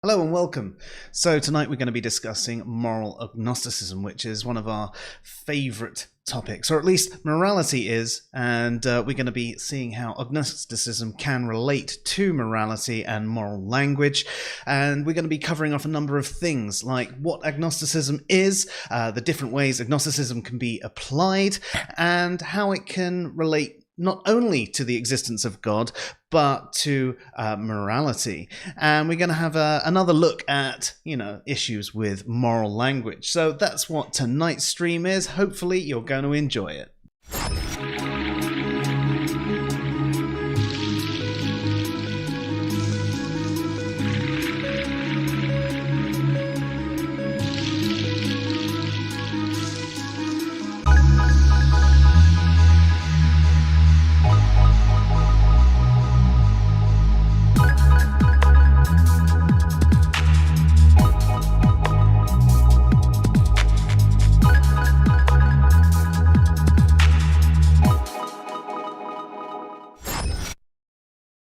Hello and welcome. So tonight we're going to be discussing moral agnosticism, which is one of our favourite topics, or at least morality is, and we're going to be seeing how agnosticism can relate to morality and moral language, and we're going to be covering off a number of things like what agnosticism is, the different ways agnosticism can be applied, and how it can relate not only to the existence of God, but to morality. And we're going to have another look at, issues with moral language. So that's what tonight's stream is. Hopefully you're going to enjoy it.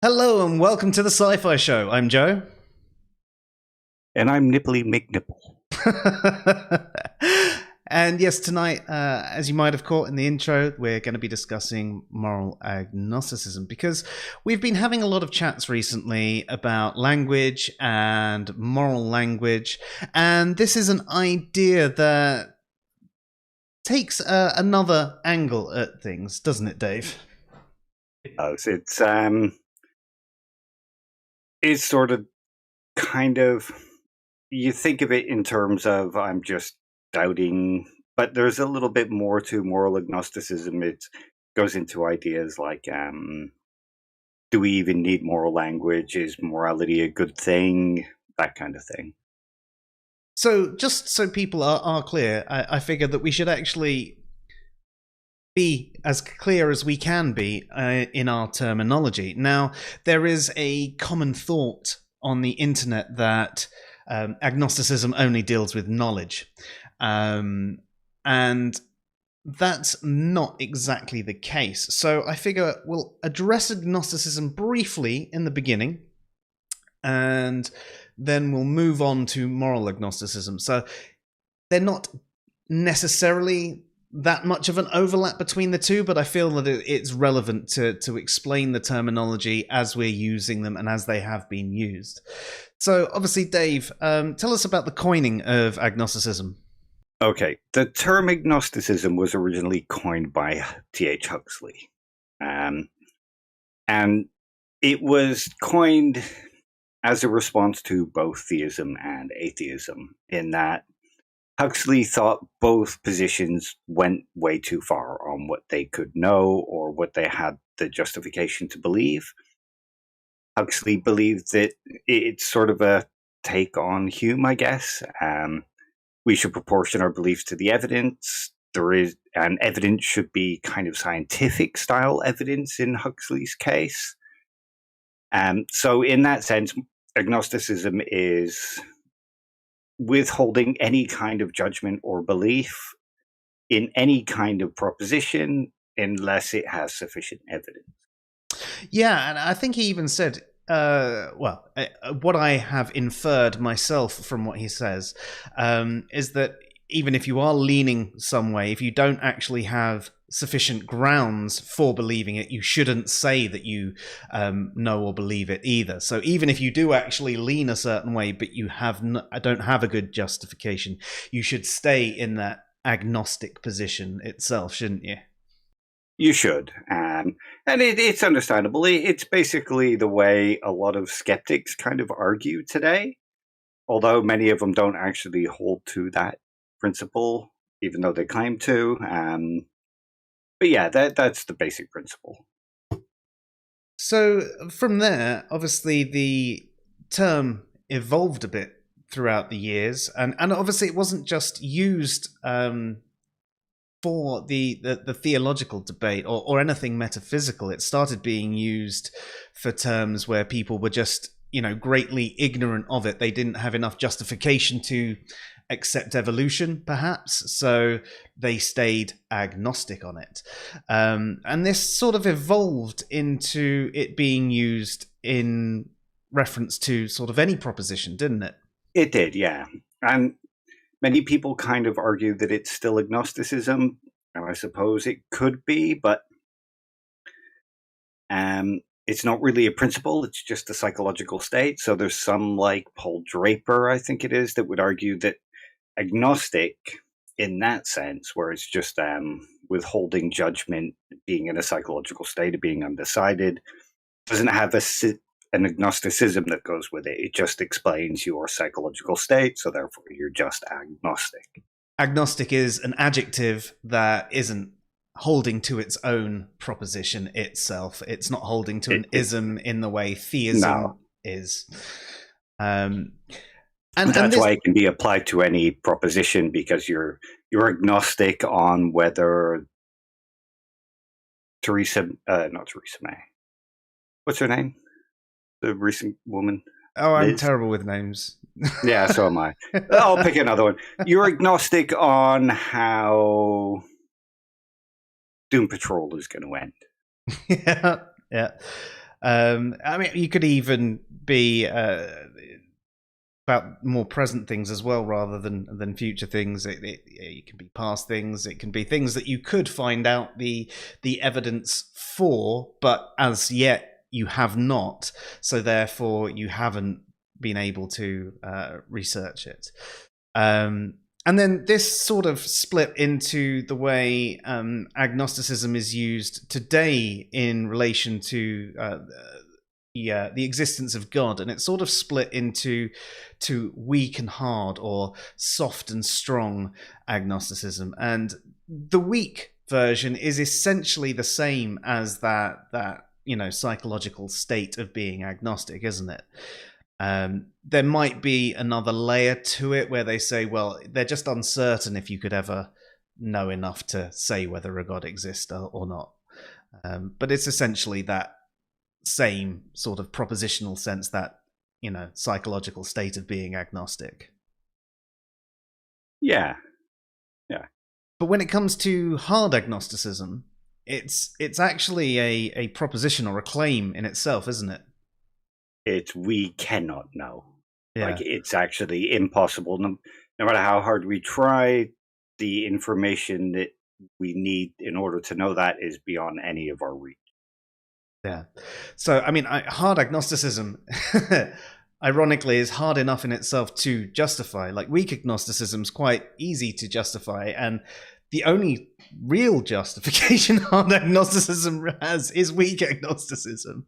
Hello and welcome to the SciPhi Show. I'm Joe. And I'm Nipply McNipple. And yes, tonight, as you might have caught in the intro, we're going to be discussing moral agnosticism because we've been having a lot of chats recently about language and moral language. And this is an idea that takes another angle at things, doesn't it, Dave? It does. It's sort of kind of, you think of it in terms of I'm just doubting, but there's a little bit more to moral agnosticism. It goes into ideas like, do we even need moral language? Is morality a good thing? That kind of thing. So just so people are clear, I figured that we should actually be as clear as we can be in our terminology. Now, there is a common thought on the internet that agnosticism only deals with knowledge. And that's not exactly the case. So I figure we'll address agnosticism briefly in the beginning, and then we'll move on to moral agnosticism. So they're not necessarily that much of an overlap between the two, but I feel that it's relevant to explain the terminology as we're using them and as they have been used. So obviously, Dave, tell us about the coining of agnosticism. Okay, the term agnosticism was originally coined by T.H. Huxley. And it was coined as a response to both theism and atheism, in that Huxley thought both positions went way too far on what they could know or what they had the justification to believe. Huxley believed that it's sort of a take on Hume, I guess. We should proportion our beliefs to the evidence. And evidence should be kind of scientific style evidence in Huxley's case. So in that sense, agnosticism is withholding any kind of judgment or belief in any kind of proposition unless it has sufficient evidence. Yeah, and I think he even said, what I have inferred myself from what he says is that even if you are leaning some way, if you don't actually have sufficient grounds for believing it, you shouldn't say that you know or believe it either. So even if you do actually lean a certain way, but you don't have a good justification, you should stay in that agnostic position itself, shouldn't you? You should. And it's understandable. It's basically the way a lot of skeptics kind of argue today, although many of them don't actually hold to that principle, even though they claim to. But yeah, that's the basic principle. So from there, obviously the term evolved a bit throughout the years, and obviously it wasn't just used for the theological debate or anything metaphysical. It started being used for terms where people were just, greatly ignorant of it. They didn't have enough justification to accept evolution, perhaps, so they stayed agnostic on it. And this sort of evolved into it being used in reference to sort of any proposition, didn't it? It did, yeah. And many people kind of argue that it's still agnosticism, and I suppose it could be, but it's not really a principle, it's just a psychological state. So there's some, like Paul Draper, I think it is, that would argue that agnostic, in that sense, where it's just withholding judgment, being in a psychological state of being undecided, doesn't have an agnosticism that goes with it. It just explains your psychological state, so therefore you're just agnostic. Agnostic is an adjective that isn't holding to its own proposition itself. It's not holding to an ism in the way theism is. And that's why it can be applied to any proposition, because you're agnostic on whether not Theresa May. What's her name? The recent woman. Oh, I'm terrible with names. Yeah, so am I. I'll pick another one. You're agnostic on how Doom Patrol is going to end. Yeah. I mean, you could even be about more present things as well, rather than future things. It can be past things. It can be things that you could find out the evidence for, but as yet you have not. So therefore, you haven't been able to research it. And then this sort of split into the way agnosticism is used today in relation to the existence of God, and it's sort of split into weak and hard, or soft and strong agnosticism. And the weak version is essentially the same as that psychological state of being agnostic, isn't it? There might be another layer to it where they say, well, they're just uncertain if you could ever know enough to say whether a God exists or not. But it's essentially that same sort of propositional sense, that, psychological state of being agnostic. Yeah. But when it comes to hard agnosticism, it's actually a proposition or a claim in itself, isn't it? It's we cannot know. Yeah. Like, it's actually impossible. No matter how hard we try, the information that we need in order to know that is beyond any of our reach. Yeah. So, I mean, hard agnosticism, ironically, is hard enough in itself to justify. Like, weak agnosticism is quite easy to justify, and the only real justification hard agnosticism has is weak agnosticism.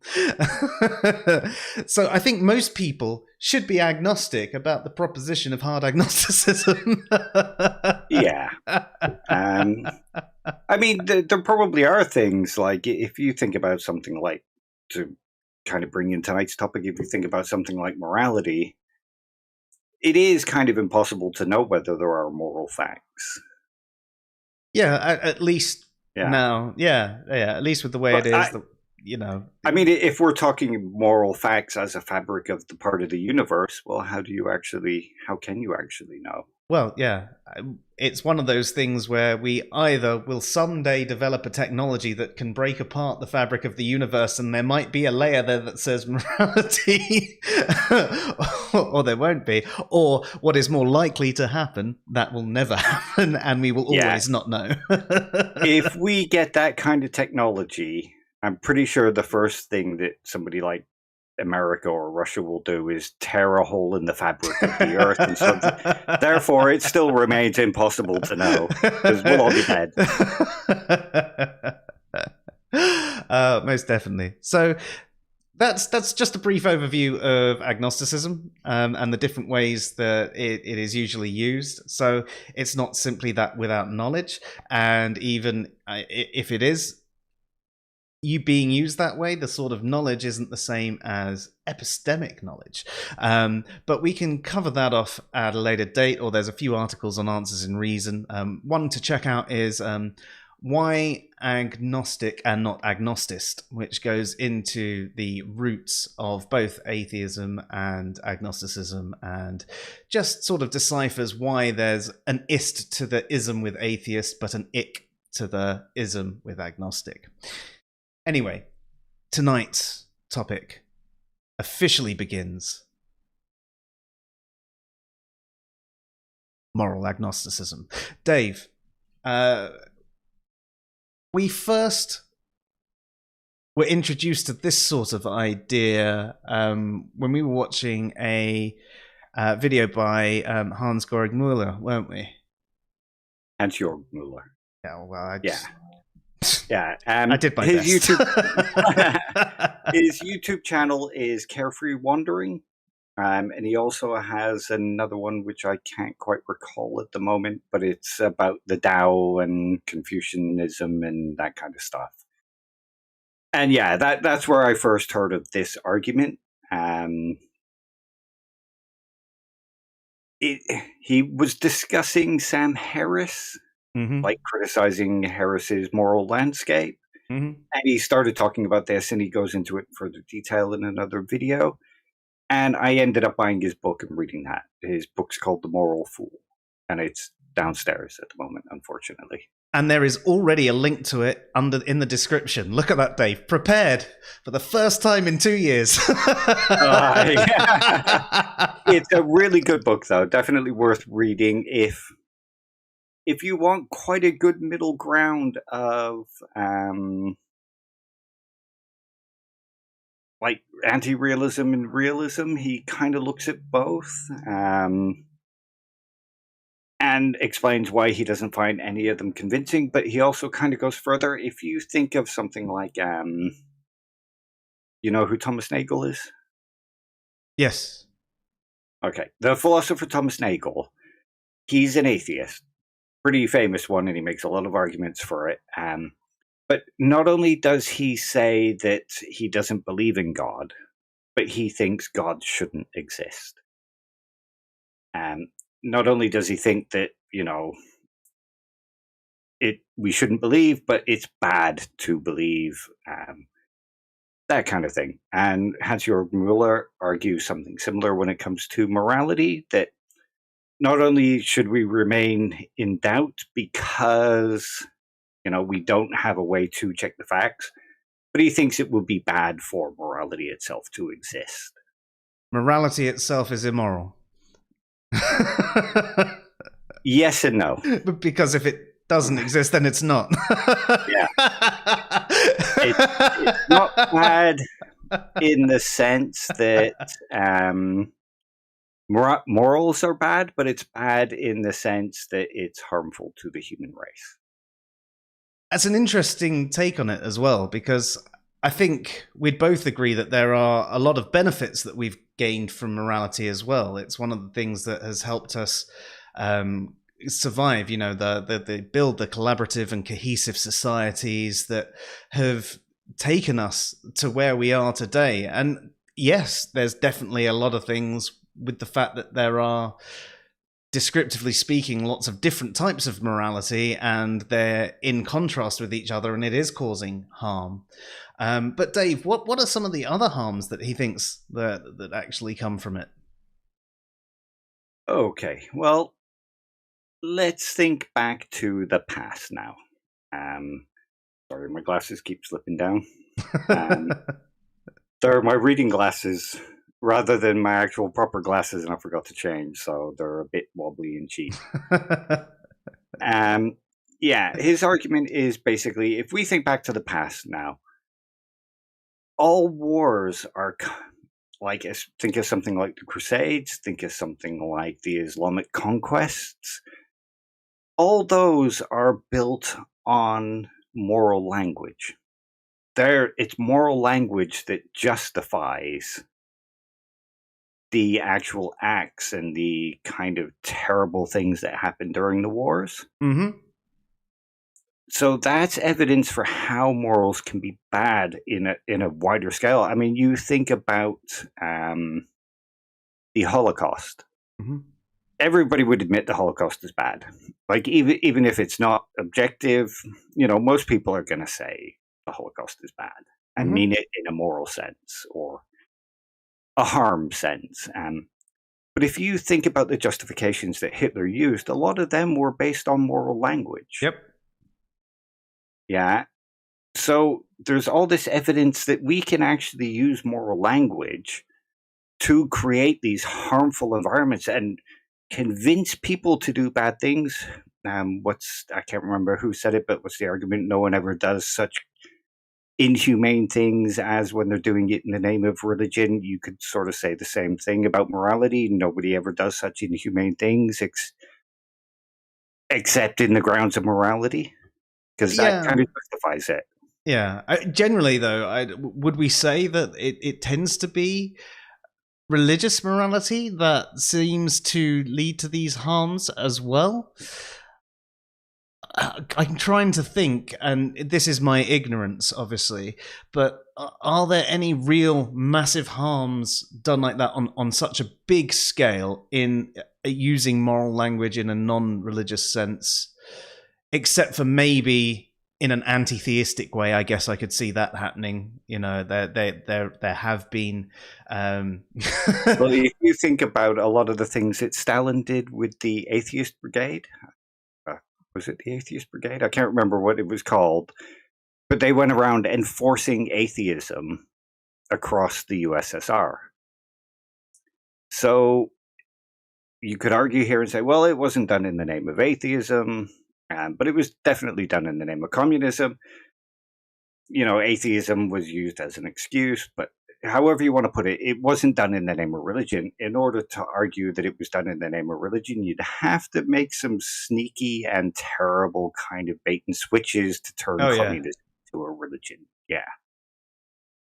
So I think most people should be agnostic about the proposition of hard agnosticism. Yeah. I mean, there probably are things, like, if you think about something like, to kind of bring in tonight's topic, if you think about something like morality, it is kind of impossible to know whether there are moral facts. Yeah, at least now. Yeah, at least with the way it is, I mean, if we're talking moral facts as a fabric of the part of the universe, well, how can you actually know? Well, yeah, it's one of those things where we either will someday develop a technology that can break apart the fabric of the universe, and there might be a layer there that says morality, or there won't be. Or what is more likely to happen, that will never happen, and we will always not know. If we get that kind of technology, I'm pretty sure the first thing that somebody like America or Russia will do is tear a hole in the fabric of the earth, and so therefore it still remains impossible to know, because we'll all be dead. Most definitely. So that's just a brief overview of agnosticism, and the different ways that it is usually used. So it's not simply that without knowledge, and even if it is being used that way, the sort of knowledge isn't the same as epistemic knowledge. But we can cover that off at a later date, or there's a few articles on Answers in Reason. One to check out is Why Agnostic and Not Agnosticist, which goes into the roots of both atheism and agnosticism, and just sort of deciphers why there's an ist to the ism with atheist, but an ick to the ism with agnostic. Anyway, tonight's topic, officially begins moral agnosticism. Dave, we first were introduced to this sort of idea when we were watching a video by Hans Georg-Moeller, weren't we? Hans Georg-Moeller. Yeah, well, Yeah, I did my his best. His YouTube channel is Carefree Wandering, and he also has another one which I can't quite recall at the moment, but it's about the Tao and Confucianism and that kind of stuff. And yeah, that's where I first heard of this argument. He was discussing Sam Harris, like criticizing Harris's moral landscape. And he started talking about this, and he goes into it in further detail in another video. And I ended up buying his book and reading that. His book's called The Moral Fool, and it's downstairs at the moment, unfortunately. And there is already a link to it in the description. Look at that, Dave. Prepared for the first time in 2 years. It's a really good book, though. Definitely worth reading if you want quite a good middle ground of like anti-realism and realism. He kind of looks at both. And explains why he doesn't find any of them convincing, but he also kind of goes further. If you think of something like, you know who Thomas Nagel is? Yes. Okay. The philosopher Thomas Nagel, he's an atheist. Pretty famous one, and he makes a lot of arguments for it. But not only does he say that he doesn't believe in God, but he thinks God shouldn't exist. Not only does he think that, we shouldn't believe, but it's bad to believe, that kind of thing. And Hans Georg-Moeller argues something similar when it comes to morality, that not only should we remain in doubt because, we don't have a way to check the facts, but he thinks it would be bad for morality itself to exist. Morality itself is immoral. Yes and no. Because if it doesn't exist, then it's not. Yeah. It's not bad in the sense that morals are bad, but it's bad in the sense that it's harmful to the human race. That's an interesting take on it as well, because I think we'd both agree that there are a lot of benefits that we've gained from morality as well. It's one of the things that has helped us survive, the build the collaborative and cohesive societies that have taken us to where we are today. And yes, there's definitely a lot of things with the fact that there are, descriptively speaking, lots of different types of morality, and they're in contrast with each other, and it is causing harm. But Dave, what are some of the other harms that he thinks that actually come from it? Okay, well, let's think back to the past now. Sorry, my glasses keep slipping down. They're my reading glasses rather than my actual proper glasses, and I forgot to change, so they're a bit wobbly and cheap. Yeah, his argument is basically, if we think back to the past now, all wars are like, think of something like the Crusades, think of something like the Islamic conquests. All those are built on moral language. It's moral language that justifies the actual acts and the kind of terrible things that happened during the wars. Mm-hmm. So that's evidence for how morals can be bad in a wider scale. I mean, you think about the Holocaust. Mm-hmm. Everybody would admit the Holocaust is bad. Like, even if it's not objective, most people are going to say the Holocaust is bad and mean it in a moral sense or a harm sense. But if you think about the justifications that Hitler used, a lot of them were based on moral language. Yep. Yeah. So there's all this evidence that we can actually use moral language to create these harmful environments and convince people to do bad things. I can't remember who said it, but what's the argument? No one ever does such inhumane things as when they're doing it in the name of religion. You could sort of say the same thing about morality. Nobody ever does such inhumane things except in the grounds of morality, because that kind of justifies it. Yeah. Generally, though, would we say that it tends to be religious morality that seems to lead to these harms as well? I'm trying to think, and this is my ignorance, obviously, but are there any real massive harms done like that on such a big scale in using moral language in a non-religious sense, except for maybe in an anti-theistic way? I guess I could see that happening. You know, there have been. Well, if you think about a lot of the things that Stalin did with the Atheist Brigade, was it the Atheist Brigade? I can't remember what it was called, but they went around enforcing atheism across the USSR. So you could argue here and say, well, it wasn't done in the name of atheism. But it was definitely done in the name of communism. You know, atheism was used as an excuse, but however you want to put it, it wasn't done in the name of religion. In order to argue that it was done in the name of religion, you'd have to make some sneaky and terrible kind of bait and switches to turn communism into a religion. Yeah.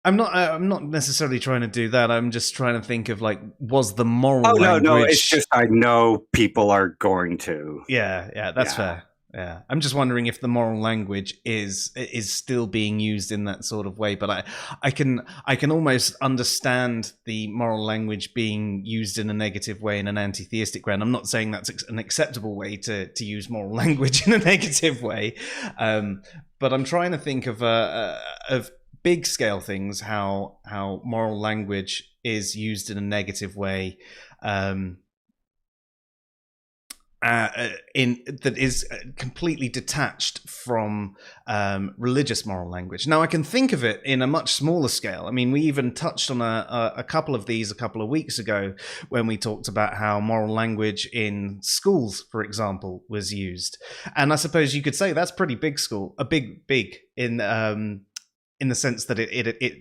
I'm not necessarily trying to do that. I'm just trying to think of, like, was the moral language... No, it's just I know people are going to. Yeah, that's fair. Yeah, I'm just wondering if the moral language is still being used in that sort of way. But I can almost understand the moral language being used in a negative way in an anti-theistic way. And I'm not saying that's an acceptable way to use moral language in a negative way. But I'm trying to think of big scale things, how moral language is used in a negative way. That is completely detached from religious moral language. Now, I can think of it in a much smaller scale. I mean, we even touched on a couple of these a couple of weeks ago when we talked about how moral language in schools, for example, was used. And I suppose you could say that's pretty big big in the sense that it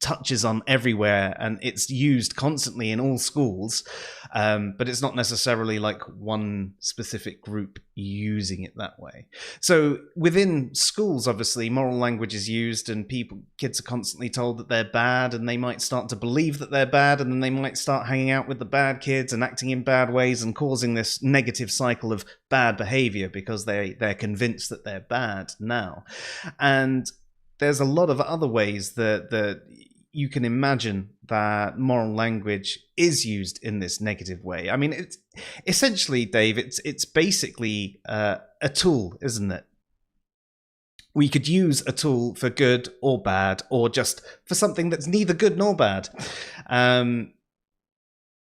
touches on everywhere and it's used constantly in all schools, but it's not necessarily like one specific group using it that way. So within schools, obviously, moral language is used and kids are constantly told that they're bad, and they might start to believe that they're bad, and then they might start hanging out with the bad kids and acting in bad ways and causing this negative cycle of bad behavior because they're convinced that they're bad now. And there's a lot of other ways that you can imagine that moral language is used in this negative way. I mean, it's essentially, Dave, it's basically a tool, isn't it? We could use a tool for good or bad, or just for something that's neither good nor bad.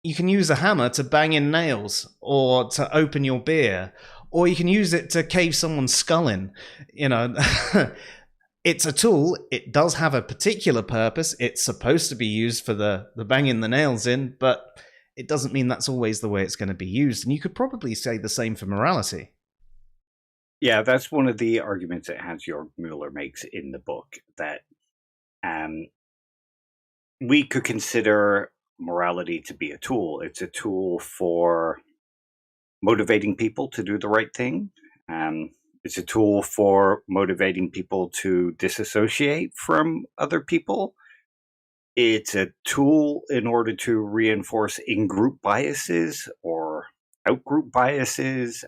You can use a hammer to bang in nails, or to open your beer, or you can use it to cave someone's skull in. You know, it's a tool. It does have a particular purpose. It's supposed to be used for the banging the nails in, but it doesn't mean that's always the way it's going to be used. And you could probably say the same for morality. Yeah, that's one of the arguments that Hans Georg-Moeller makes in the book, that we could consider morality to be a tool. It's a tool for motivating people to do the right thing. It's a tool for motivating people to disassociate from other people. It's a tool in order to reinforce in-group biases or out-group biases.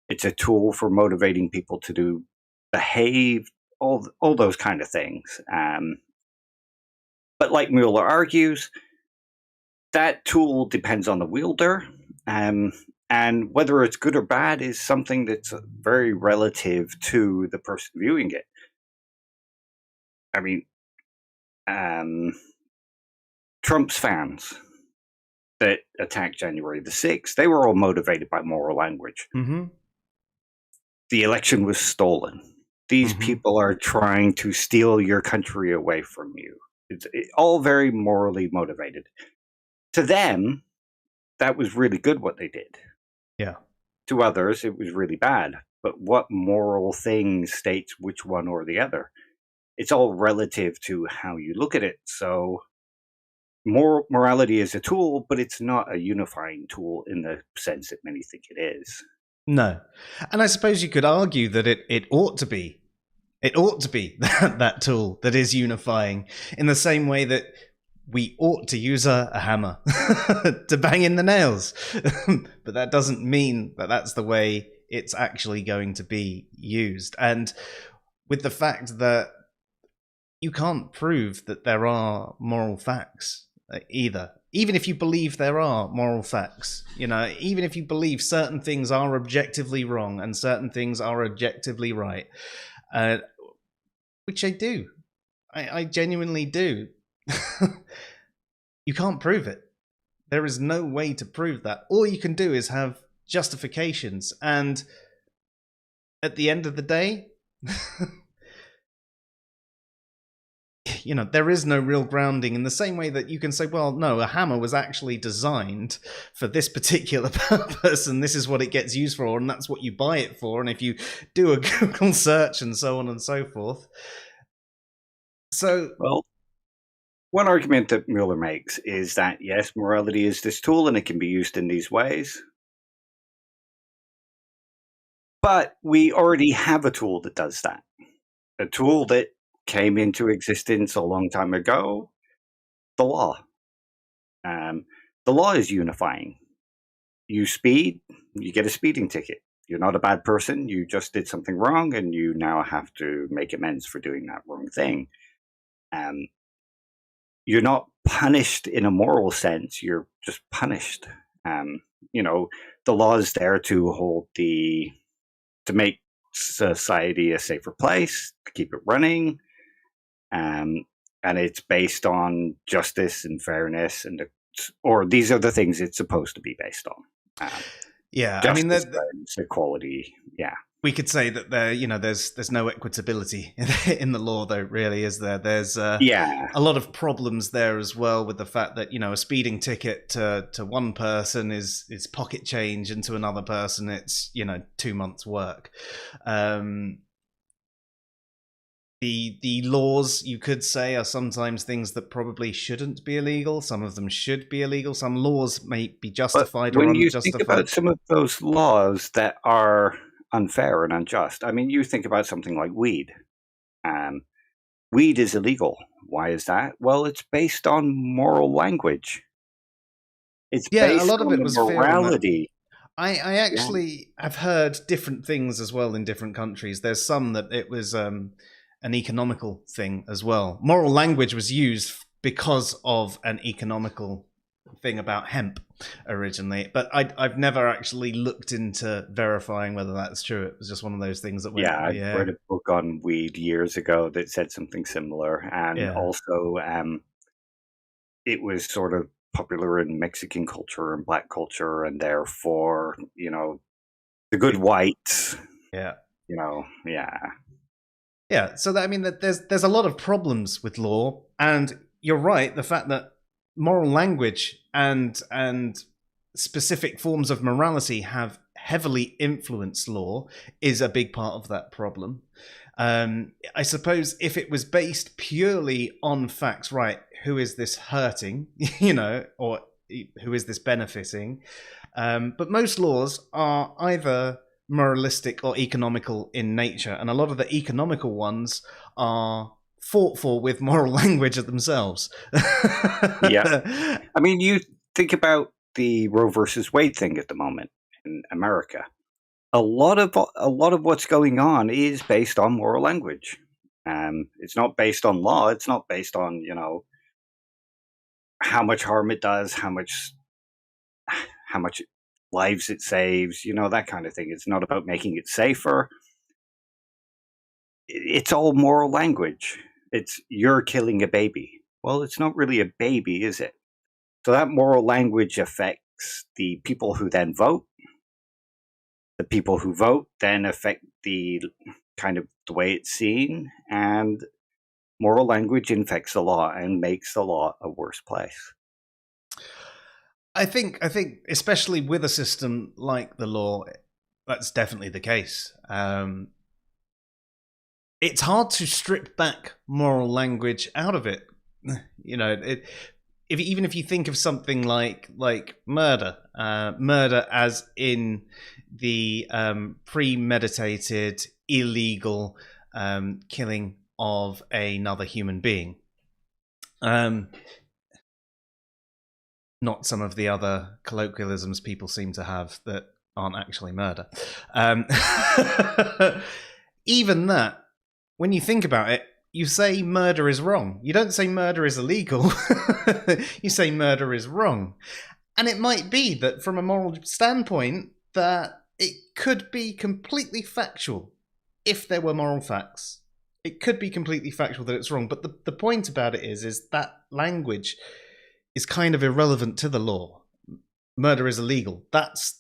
It's a tool for motivating people to behave, all those kind of things. But like Mueller argues, that tool depends on the wielder. And whether it's good or bad is something that's very relative to the person viewing it. I mean, Trump's fans that attacked January the 6th, they were all motivated by moral language. Mm-hmm. The election was stolen. These people are trying to steal your country away from you. It's all very morally motivated. To them, that was really good what they did. Yeah. To others, it was really bad. But what moral thing states which one or the other? It's all relative to how you look at it. So morality is a tool, but it's not a unifying tool in the sense that many think it is. No. And I suppose you could argue that it ought to be. It ought to be that tool that is unifying in the same way that we ought to use a hammer to bang in the nails. But that doesn't mean that that's the way it's actually going to be used. And with the fact that you can't prove that there are moral facts either. Even if you believe there are moral facts, even if you believe certain things are objectively wrong and certain things are objectively right, which I do. I genuinely do. You can't prove it. There is no way to prove that. All you can do is have justifications. And at the end of the day, there is no real grounding in the same way that you can say, well, no, a hammer was actually designed for this particular purpose and this is what it gets used for and that's what you buy it for. And if you do a Google search and so on and so forth. So, well, one argument that Mueller makes is that, yes, morality is this tool and it can be used in these ways. But we already have a tool that does that. A tool that came into existence a long time ago, the law. The law is unifying. You speed, you get a speeding ticket. You're not a bad person, you just did something wrong, and you now have to make amends for doing that wrong thing. You're not punished in a moral sense, you're just punished. The law is there to make society a safer place, to keep it running. And it's based on justice and fairness, or these are the things it's supposed to be based on. Yeah, justice, I mean, fairness, equality. Yeah, we could say that there's no equitability in the law, though. Really, is there? There's a lot of problems there as well with the fact that a speeding ticket to one person is pocket change, and to another person it's 2 months' work. The laws, you could say, are sometimes things that probably shouldn't be illegal. Some of them should be illegal. Some laws may be justified or unjustified. When you think about some of those laws that are unfair and unjust, I mean, you think about something like weed. Weed is illegal. Why is that? Well, it's based on moral language. It's based a lot of it was morality. I actually have heard different things as well in different countries. There's some that it was an economical thing as well. Moral language was used because of an economical thing about hemp originally, but I've never actually looked into verifying whether that's true. It was just one of those things that went. I read a book on weed years ago that said something similar, and also it was sort of popular in Mexican culture and black culture, and therefore, the good whites. Yeah, so that, I mean, that there's a lot of problems with law, and you're right. The fact that moral language and specific forms of morality have heavily influenced law is a big part of that problem. I suppose if it was based purely on facts, right? Who is this hurting, or who is this benefiting? But most laws are either moralistic or economical in nature, and a lot of the economical ones are fought for with moral language of themselves. Yeah, I mean, you think about the Roe versus Wade thing at the moment in America. A lot of what's going on is based on moral language. It's not based on law. It's not based on how much harm it does, how much lives it saves, that kind of thing. It's not about making it safer. It's all moral language. It's you're killing a baby. Well, it's not really a baby, is it? So that moral language affects the people who then vote. The people who vote then affect the kind of the way it's seen, and moral language infects the law and makes the law a worse place. I think, especially with a system like the law, that's definitely the case. It's hard to strip back moral language out of it. You know, even if you think of something like murder, murder as in the premeditated, illegal killing of another human being. Not some of the other colloquialisms people seem to have that aren't actually murder. Even that, when you think about it, you say murder is wrong. You don't say murder is illegal. You say murder is wrong. And it might be that from a moral standpoint, that it could be completely factual if there were moral facts. It could be completely factual that it's wrong. But the point about it is that language is kind of irrelevant to the law. Murder is illegal. That's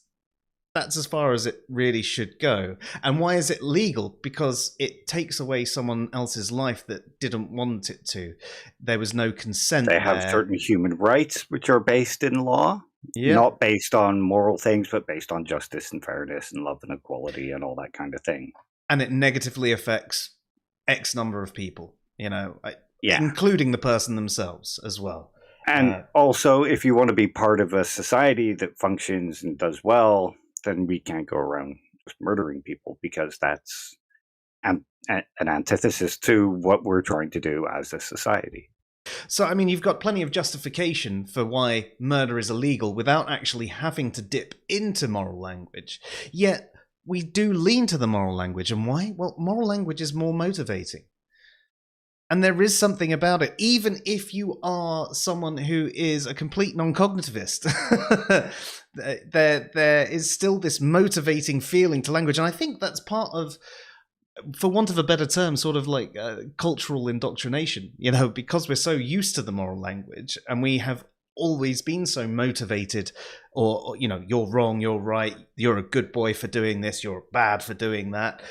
as far as it really should go. And why is it legal? Because it takes away someone else's life that didn't want it to. There was no consent. They have certain human rights which are based in law, not based on moral things, but based on justice and fairness and love and equality and all that kind of thing. And it negatively affects X number of people, including the person themselves as well. And also, if you want to be part of a society that functions and does well, then we can't go around just murdering people, because that's an antithesis to what we're trying to do as a society. So, I mean, you've got plenty of justification for why murder is illegal without actually having to dip into moral language. Yet, we do lean to the moral language. And why? Well, moral language is more motivating. And there is something about it, even if you are someone who is a complete non-cognitivist. there is still this motivating feeling to language. And I think that's part of, for want of a better term, sort of like cultural indoctrination, because we're so used to the moral language and we have always been so motivated, or you're wrong, you're right, you're a good boy for doing this, you're bad for doing that.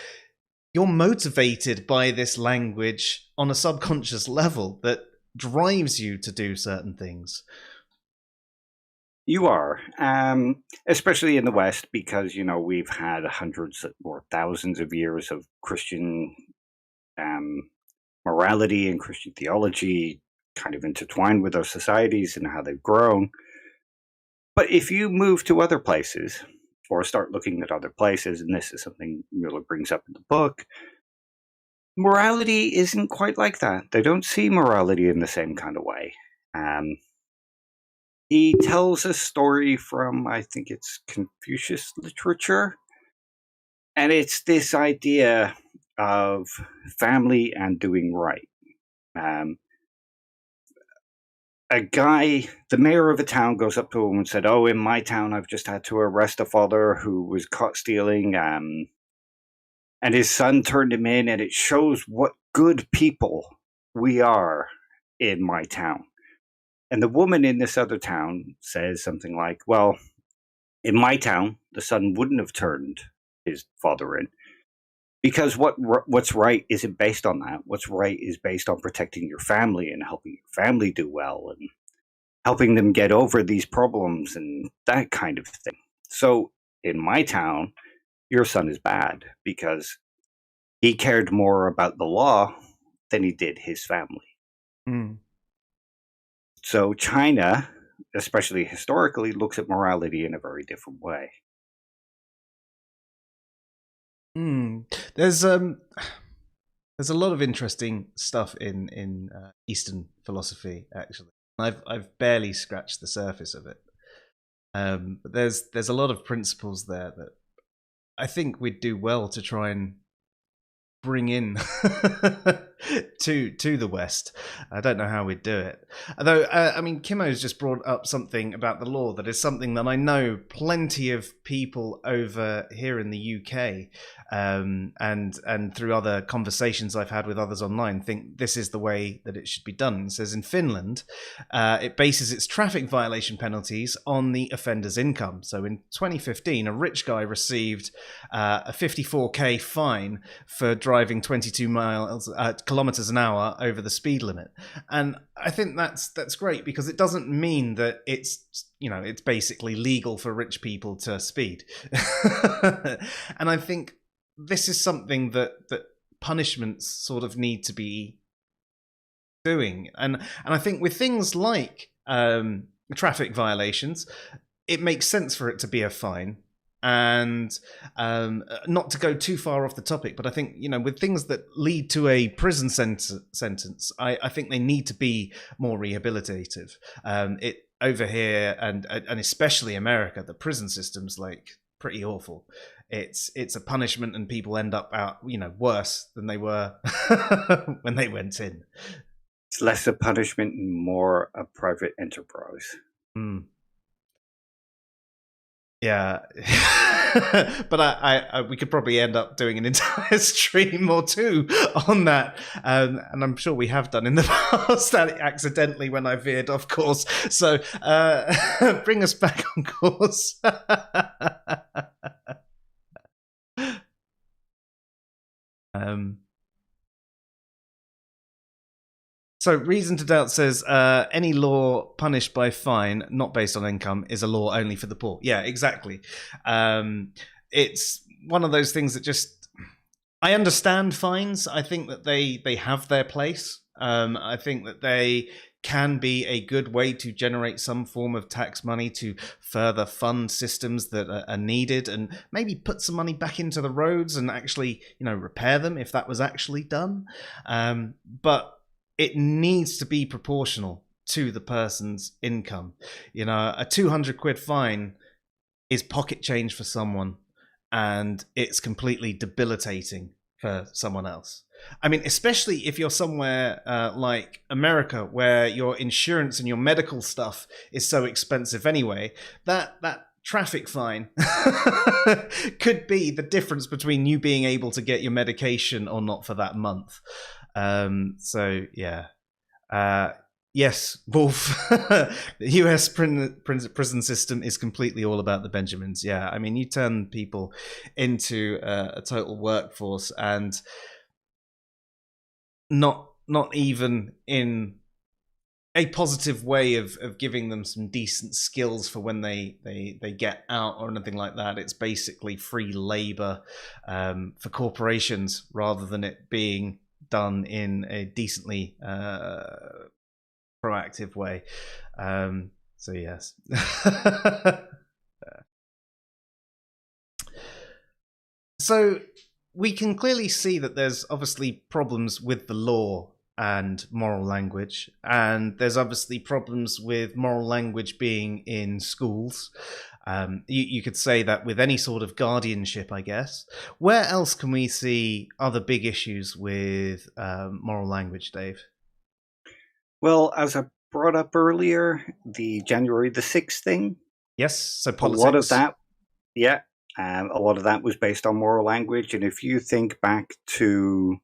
You're motivated by this language on a subconscious level that drives you to do certain things. You are, especially in the West, because, we've had hundreds or thousands of years of Christian morality and Christian theology kind of intertwined with our societies and how they've grown. But if you move to other places, or start looking at other places, and this is something Moeller brings up in the book, morality isn't quite like that. They don't see morality in the same kind of way. He tells a story from, I think it's Confucius literature, and it's this idea of family and doing right. A guy, the mayor of a town, goes up to him and said, "Oh, in my town, I've just had to arrest a father who was caught stealing, and his son turned him in, and it shows what good people we are in my town." And the woman in this other town says something like, "Well, in my town, the son wouldn't have turned his father in, because what's right isn't based on that. What's right is based on protecting your family and helping your family do well and helping them get over these problems and that kind of thing. So in my town, your son is bad because he cared more about the law than he did his family." Mm. So China, especially historically, looks at morality in a very different way. There's a lot of interesting stuff in Eastern philosophy, actually. I've barely scratched the surface of it. But there's a lot of principles there that I think we'd do well to try and bring in to the West. I don't know how we'd do it. Although, Kimmo's just brought up something about the law that is something that I know plenty of people over here in the UK and through other conversations I've had with others online think this is the way that it should be done. It says in Finland, it bases its traffic violation penalties on the offender's income. So in 2015, a rich guy received a 54k fine for driving 22 kilometers an hour over the speed limit. And I think that's great, because it doesn't mean that it's, you know, it's basically legal for rich people to speed. And I think this is something that punishments sort of need to be doing. And I think with things like traffic violations, it makes sense for it to be a fine. And not to go too far off the topic, but I think, you know, with things that lead to a prison sentence, I think they need to be more rehabilitative. It over here, and especially America, the prison system's like pretty awful. It's a punishment, and people end up out, you know, worse than they were when they went in. It's less a punishment and more a private enterprise. Mm. Yeah, but I we could probably end up doing an entire stream or two on that, and I'm sure we have done in the past, accidentally, when I veered off course. So bring us back on course. So Reason to Doubt says any law punished by fine, not based on income, is a law only for the poor. Yeah, exactly. It's one of those things that just, I understand fines. I think that they have their place. I think that they can be a good way to generate some form of tax money to further fund systems that are needed, and maybe put some money back into the roads and actually, you know, repair them if that was actually done. But it needs to be proportional to the person's income. You know, a 200 quid fine is pocket change for someone, and it's completely debilitating for someone else. I mean, especially if you're somewhere like America, where your insurance and your medical stuff is so expensive anyway, that traffic fine could be the difference between you being able to get your medication or not for that month. So yeah, yes, Wolf. The US prison system is completely all about the Benjamins. Yeah, I mean, you turn people into a total workforce, and not even in a positive way of giving them some decent skills for when they get out or anything like that. It's basically free labor for corporations, rather than it being done in a decently proactive way. So yes. So we can clearly see that there's obviously problems with the law and moral language, and there's obviously problems with moral language being in schools. You could say that with any sort of guardianship, I guess. Where else can we see other big issues with moral language, Dave? Well, as I brought up earlier, the January the 6th thing. Yes, so politics. A lot of that, yeah, a lot of that was based on moral language. And if you think back to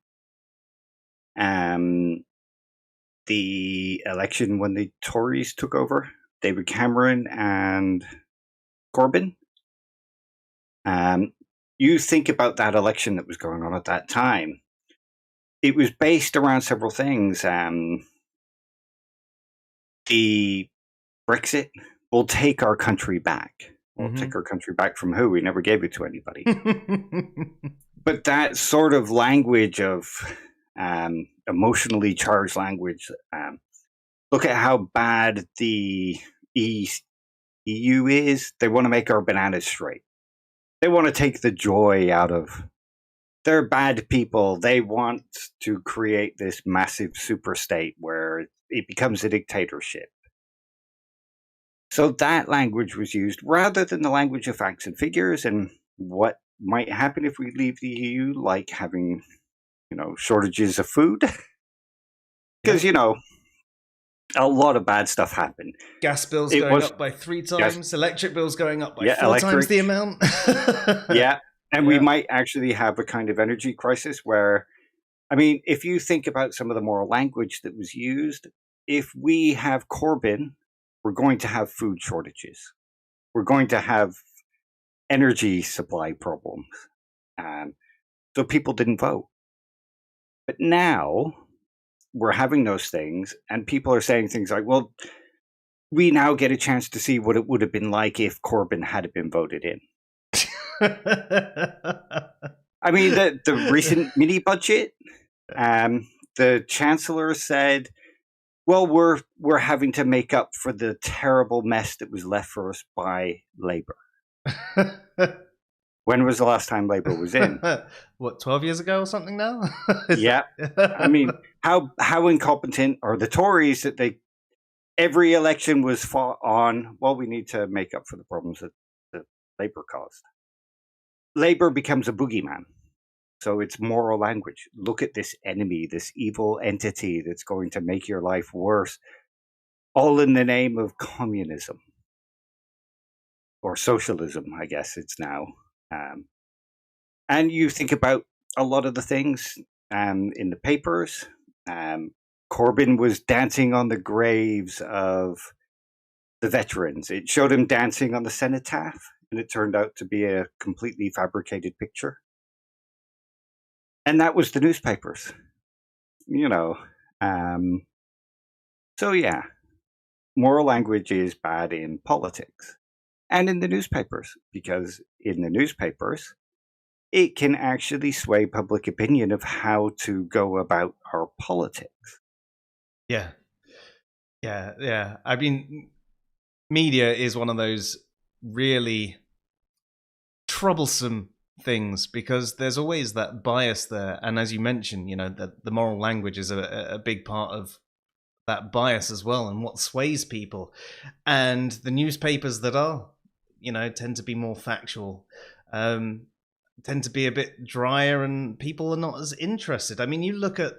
the election when the Tories took over, David Cameron and Corbyn, you think about that election that was going on at that time. It was based around several things. The Brexit will take our country back. We'll take our country back from who? We never gave it to anybody. But that sort of language of emotionally charged language. Look at how bad the EU is. They want to make our bananas straight. They want to take the joy out of. They're bad people. They want to create this massive super state where it becomes a dictatorship. So that language was used rather than the language of facts and figures and what might happen if we leave the EU, like having, shortages of food. Because, a lot of bad stuff happened. Gas bills going up by 3 times, electric bills going up by 4 times the amount. Yeah. And we might actually have a kind of energy crisis where, if you think about some of the moral language that was used, if we have Corbyn, we're going to have food shortages. We're going to have energy supply problems. So people didn't vote. But now we're having those things, and people are saying things like, well, we now get a chance to see what it would have been like if Corbyn had been voted in. I mean, the recent mini budget, the Chancellor said, well, we're having to make up for the terrible mess that was left for us by Labour. When was the last time Labour was in? What, 12 years ago or something now? Yeah. I mean, how incompetent are the Tories that every election was fought on, well, we need to make up for the problems that Labour caused. Labour becomes a boogeyman. So it's moral language. Look at this enemy, this evil entity that's going to make your life worse, all in the name of communism. Or socialism, I guess it's now. And you think about a lot of the things in the papers. Corbyn was dancing on the graves of the veterans. It showed him dancing on the cenotaph, and it turned out to be a completely fabricated picture. And that was the newspapers, So yeah, moral language is bad in politics and in the newspapers, because in the newspapers, it can actually sway public opinion of how to go about our politics. Yeah. I mean, media is one of those really troublesome things, because there's always that bias there. And as you mentioned, the moral language is a big part of that bias as well, and what sways people. And the newspapers that are, tend to be more factual, tend to be a bit drier, and people are not as interested. I mean, you look at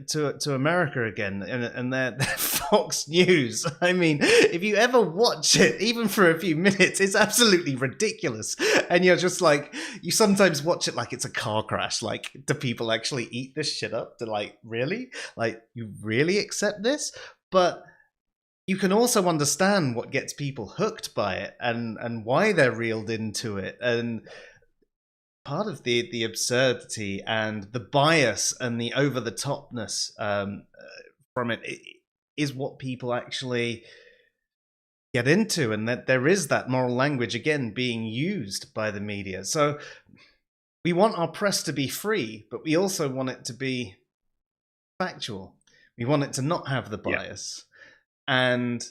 to America again, and their Fox News. I mean, if you ever watch it, even for a few minutes, it's absolutely ridiculous. And you're just like, you sometimes watch it like it's a car crash. Like, do people actually eat this shit up? To really? Like, you really accept this? But you can also understand what gets people hooked by it, and why they're reeled into it. And part of the absurdity and the bias and the over-the-topness from it is what people actually get into, and that there is that moral language again being used by the media. So we want our press to be free, but we also want it to be factual. We want it to not have the bias. Yeah. And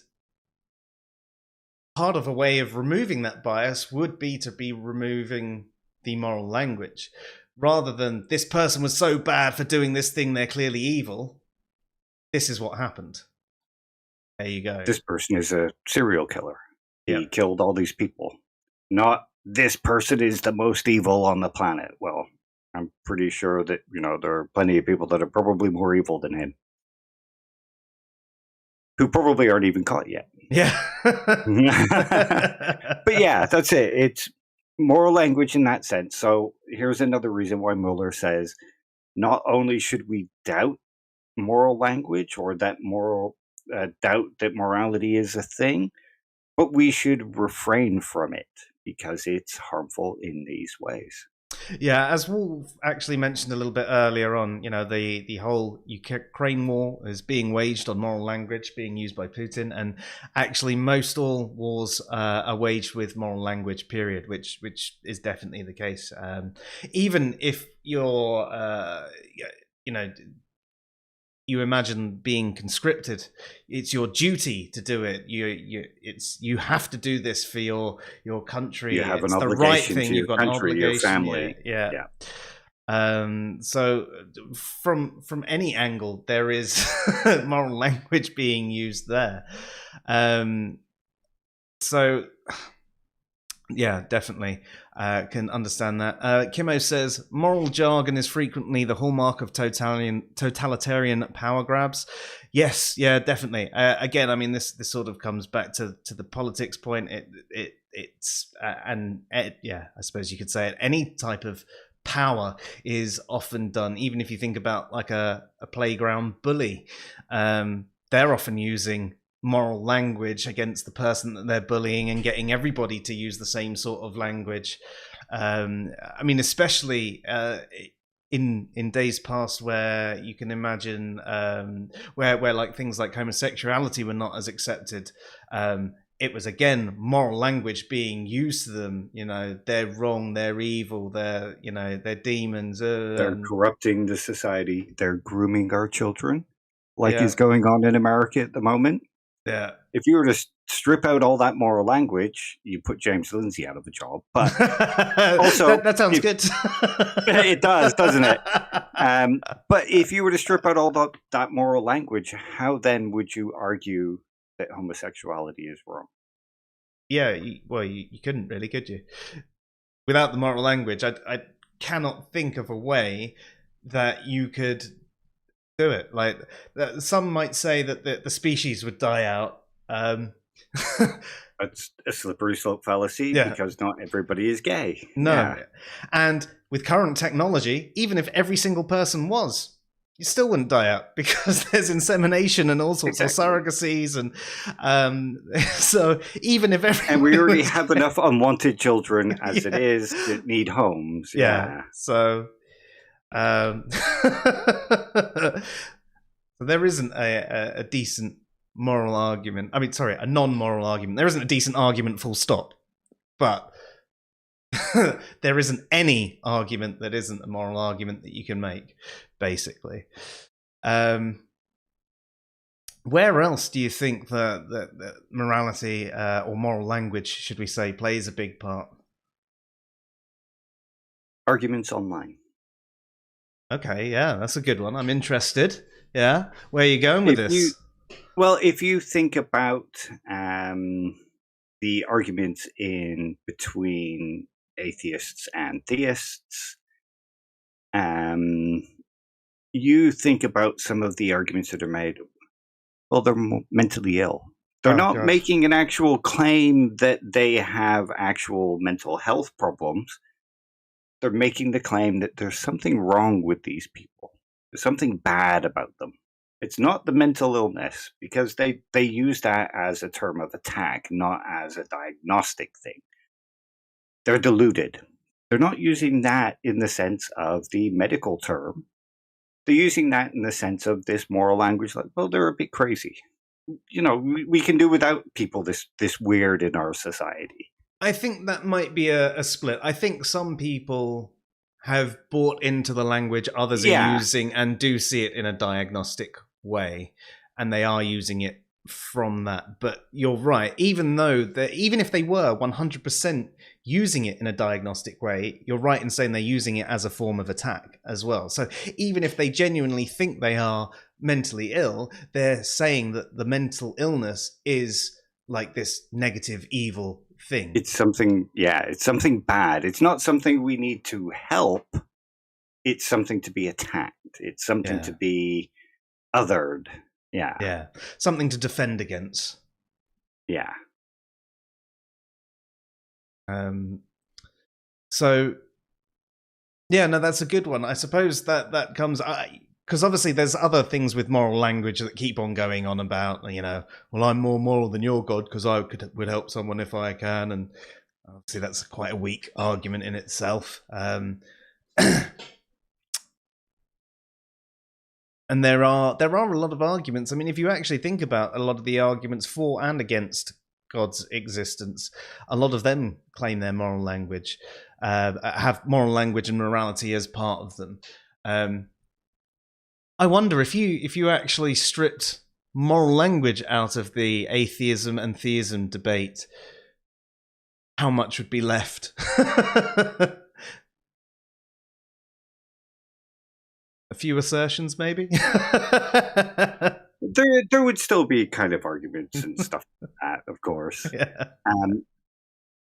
part of a way of removing that bias would be to be removing the moral language, rather than this person was so bad for doing this thing, they're clearly evil. This is what happened. There you go. This person is a serial killer. He killed all these people. Not this person is the most evil on the planet. Well, I'm pretty sure that, there are plenty of people that are probably more evil than him, who probably aren't even caught yet. Yeah. But yeah, that's it. It's moral language in that sense. So here's another reason why Moeller says not only should we doubt moral language, or that doubt that morality is a thing, but we should refrain from it because it's harmful in these ways. Yeah, as Wolf actually mentioned a little bit earlier on, the whole Ukraine war is being waged on moral language, being used by Putin, and actually most all wars are waged with moral language, period, which is definitely the case. Even if you're, you imagine being conscripted, it's your duty to do it. You have to do this for your country. You have it's an the obligation right thing. to You've got country, an obligation. Your family. Yeah. So from any angle, there is moral language being used there. So yeah, definitely can understand that. Kimmo says, moral jargon is frequently the hallmark of totalitarian power grabs. Yes, yeah, definitely. Again, I mean, this sort of comes back to the politics point. It's yeah, I suppose you could say it. Any type of power is often done, even if you think about like a playground bully. They're often using moral language against the person that they're bullying and getting everybody to use the same sort of language. I mean, especially in days past where you can imagine where like things like homosexuality were not as accepted, it was again moral language being used to them. They're wrong, they're evil, they're demons. They're corrupting the society. They're grooming our children, like Yeah. is going on in America at the moment. Yeah. If you were to strip out all that moral language, you put James Lindsay out of a job. But also, that sounds good. It does, doesn't it? But if you were to strip out all that moral language, how then would you argue that homosexuality is wrong? Yeah, you couldn't really, could you? Without the moral language, I cannot think of a way that you could do it. Like, some might say that the species would die out. That's a slippery slope fallacy, because not everybody is gay. No. Yeah. And with current technology, even if every single person was, you still wouldn't die out, because there's insemination and all sorts of surrogacies, and so even if and we already have enough unwanted children as it is that need homes. So there isn't a decent moral argument. I mean, sorry, a non-moral argument. There isn't a decent argument, full stop. But there isn't any argument that isn't a moral argument that you can make, basically. Where else do you think that morality or moral language, should we say, plays a big part? Arguments online. Okay, yeah, that's a good one. I'm interested. Yeah, where are you going with this? If you think about the arguments in between atheists and theists, you think about some of the arguments that are made. Well, they're mentally ill. They're not making an actual claim that they have actual mental health problems. They're making the claim that there's something wrong with these people. There's something bad about them. It's not the mental illness, because they use that as a term of attack, not as a diagnostic thing. They're deluded. They're not using that in the sense of the medical term. They're using that in the sense of this moral language, like, well, they're a bit crazy. We can do without people this weird in our society. I think that might be a split. I think some people have bought into the language others are using and do see it in a diagnostic way, and they are using it from that. But you're right, even if they were 100% using it in a diagnostic way, you're right in saying they're using it as a form of attack as well. So even if they genuinely think they are mentally ill, they're saying that the mental illness is like this negative, evil thing. It's something bad. It's not something we need to help. It's something to be attacked. It's something to be othered. Yeah. Something to defend against. Yeah. So, that's a good one. I suppose that comes, because obviously there's other things with moral language that keep on going on about, well, I'm more moral than your God because I would help someone if I can, and obviously that's quite a weak argument in itself. And there are a lot of arguments. I mean, if you actually think about a lot of the arguments for and against God's existence, a lot of them claim their moral language, have moral language and morality as part of them. I wonder if you actually stripped moral language out of the atheism and theism debate, how much would be left? A few assertions, maybe? There would still be kind of arguments and stuff like that, of course. Yeah.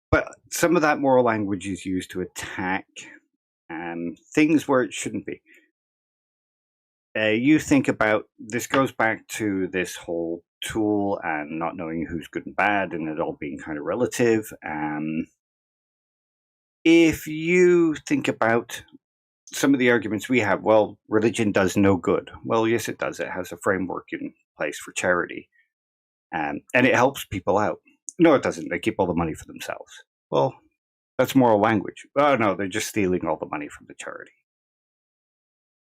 But some of that moral language is used to attack things where it shouldn't be. You think about, this goes back to this whole tool and not knowing who's good and bad and it all being kind of relative. If you think about some of the arguments we have, well, religion does no good. Well, yes, it does. It has a framework in place for charity. And it helps people out. No, it doesn't. They keep all the money for themselves. Well, that's moral language. Oh, no, they're just stealing all the money from the charity.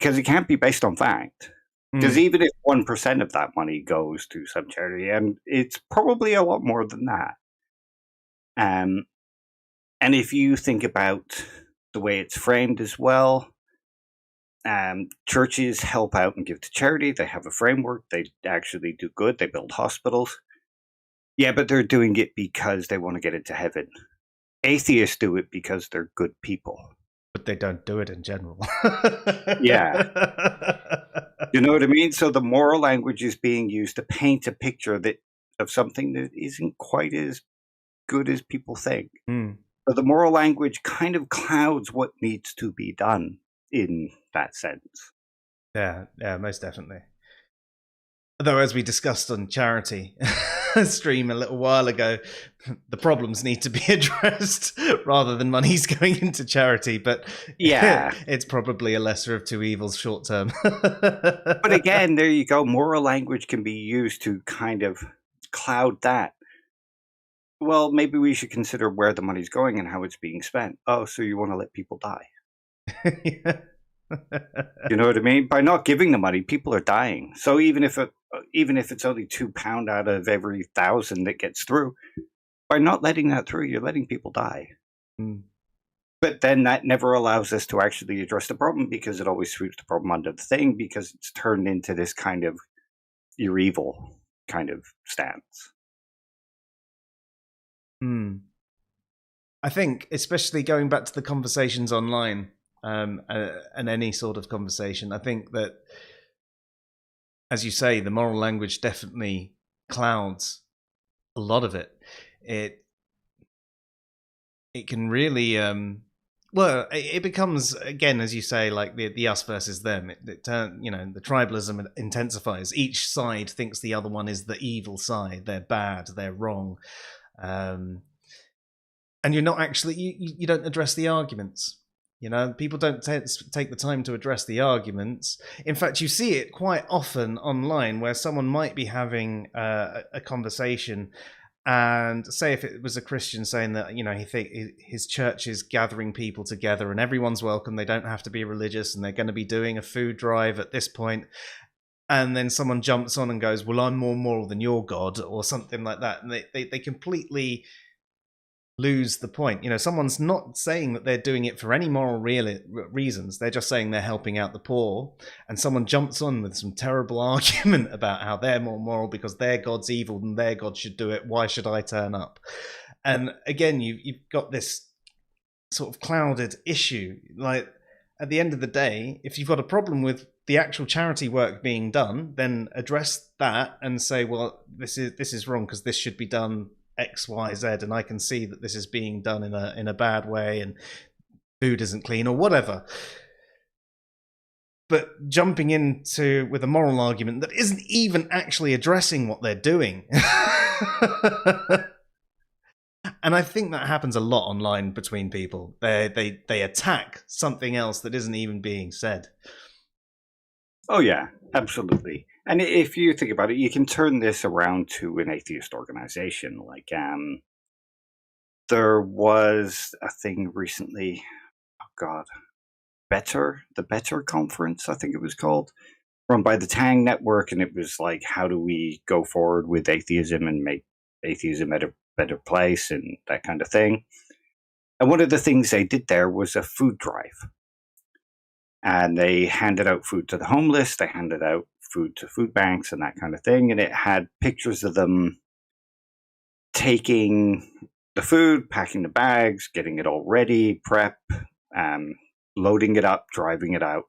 because it can't be based on fact. Because even if 1% of that money goes to some charity, and it's probably a lot more than that. And if you think about the way it's framed as well, churches help out and give to charity. They have a framework. They actually do good. They build hospitals. Yeah, but they're doing it because they want to get into heaven. Atheists do it because they're good people. But they don't do it in general. Yeah. You know what I mean? So the moral language is being used to paint a picture of something that isn't quite as good as people think. But the moral language kind of clouds what needs to be done in that sense. Yeah, most definitely. Although, as we discussed on Charity stream a little while ago, the problems need to be addressed rather than money's going into charity. But yeah, it's probably a lesser of two evils short term. But again, there you go. Moral language can be used to kind of cloud that. Well, maybe we should consider where the money's going and how it's being spent. Oh, so you want to let people die? Yeah. You know what I mean? By not giving the money, people are dying. So even if it's only £2 out of every 1,000 that gets through, by not letting that through, you're letting people die. But then that never allows us to actually address the problem, because it always sweeps the problem under the thing, because it's turned into this kind of you're evil kind of stance. I think, especially going back to the conversations online, and any sort of conversation, I think that, as you say, the moral language definitely clouds a lot of it. It can really, it becomes, again, as you say, like the us versus them. It the tribalism intensifies. Each side thinks the other one is the evil side. They're bad. They're wrong. And you're not actually, you don't address the arguments. People don't take the time to address the arguments. In fact, you see it quite often online, where someone might be having a conversation, and say if it was a Christian saying that, he think his church is gathering people together and everyone's welcome, they don't have to be religious, and they're going to be doing a food drive at this point. And then someone jumps on and goes, well, I'm more moral than your God, or something like that. And they completely lose the point. Someone's not saying that they're doing it for any moral reasons. They're just saying they're helping out the poor. And someone jumps on with some terrible argument about how they're more moral because their God's evil and their God should do it. Why should I turn up? And again, you've got this sort of clouded issue. Like, at the end of the day, if you've got a problem with the actual charity work being done, then address that and say, well, this is wrong because this should be done X, Y, Z, and I can see that this is being done in a bad way, and food isn't clean or whatever. But jumping into with a moral argument that isn't even actually addressing what they're doing. And I think that happens a lot online between people. They attack something else that isn't even being said. Oh yeah, absolutely. And if you think about it, you can turn this around to an atheist organization. Like, there was a thing recently, the Better Conference, I think it was called, run by the Tang Network, and it was like, how do we go forward with atheism and make atheism a better place and that kind of thing. And one of the things they did there was a food drive. And they handed out food to the homeless, they handed out food to food banks and that kind of thing. And it had pictures of them taking the food, packing the bags, getting it all ready, prep, loading it up, driving it out.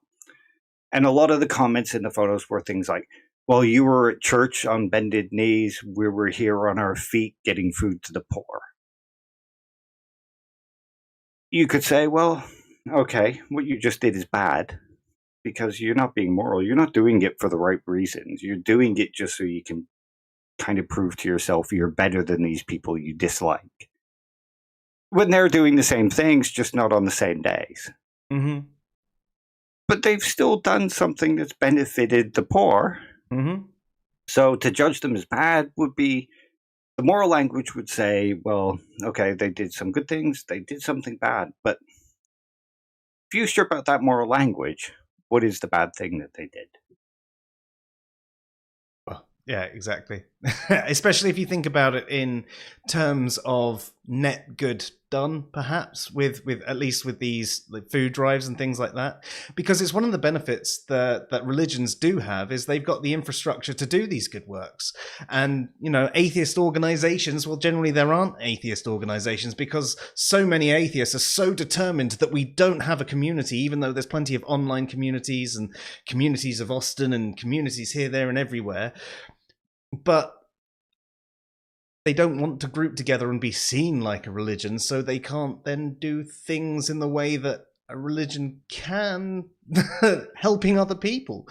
And a lot of the comments in the photos were things like, well, you were at church on bended knees, we were here on our feet getting food to the poor. You could say, well, okay, what you just did is bad because you're not being moral. You're not doing it for the right reasons. You're doing it just so you can kind of prove to yourself you're better than these people you dislike. When they're doing the same things, just not on the same days. Mm-hmm. But they've still done something that's benefited the poor. Mm-hmm. So to judge them as bad would be, the moral language would say, well, okay, they did some good things, they did something bad. But if you strip out that moral language, what is the bad thing that they did? Well, yeah, exactly. Especially if you think about it in terms of net good done, perhaps with at least with these like food drives and things like that, because it's one of the benefits that religions do have is they've got the infrastructure to do these good works. And atheist organizations, well, generally there aren't atheist organizations because so many atheists are so determined that we don't have a community, even though there's plenty of online communities and communities of Austin and communities here, there, and everywhere. But they don't want to group together and be seen like a religion, so they can't then do things in the way that a religion can, helping other people.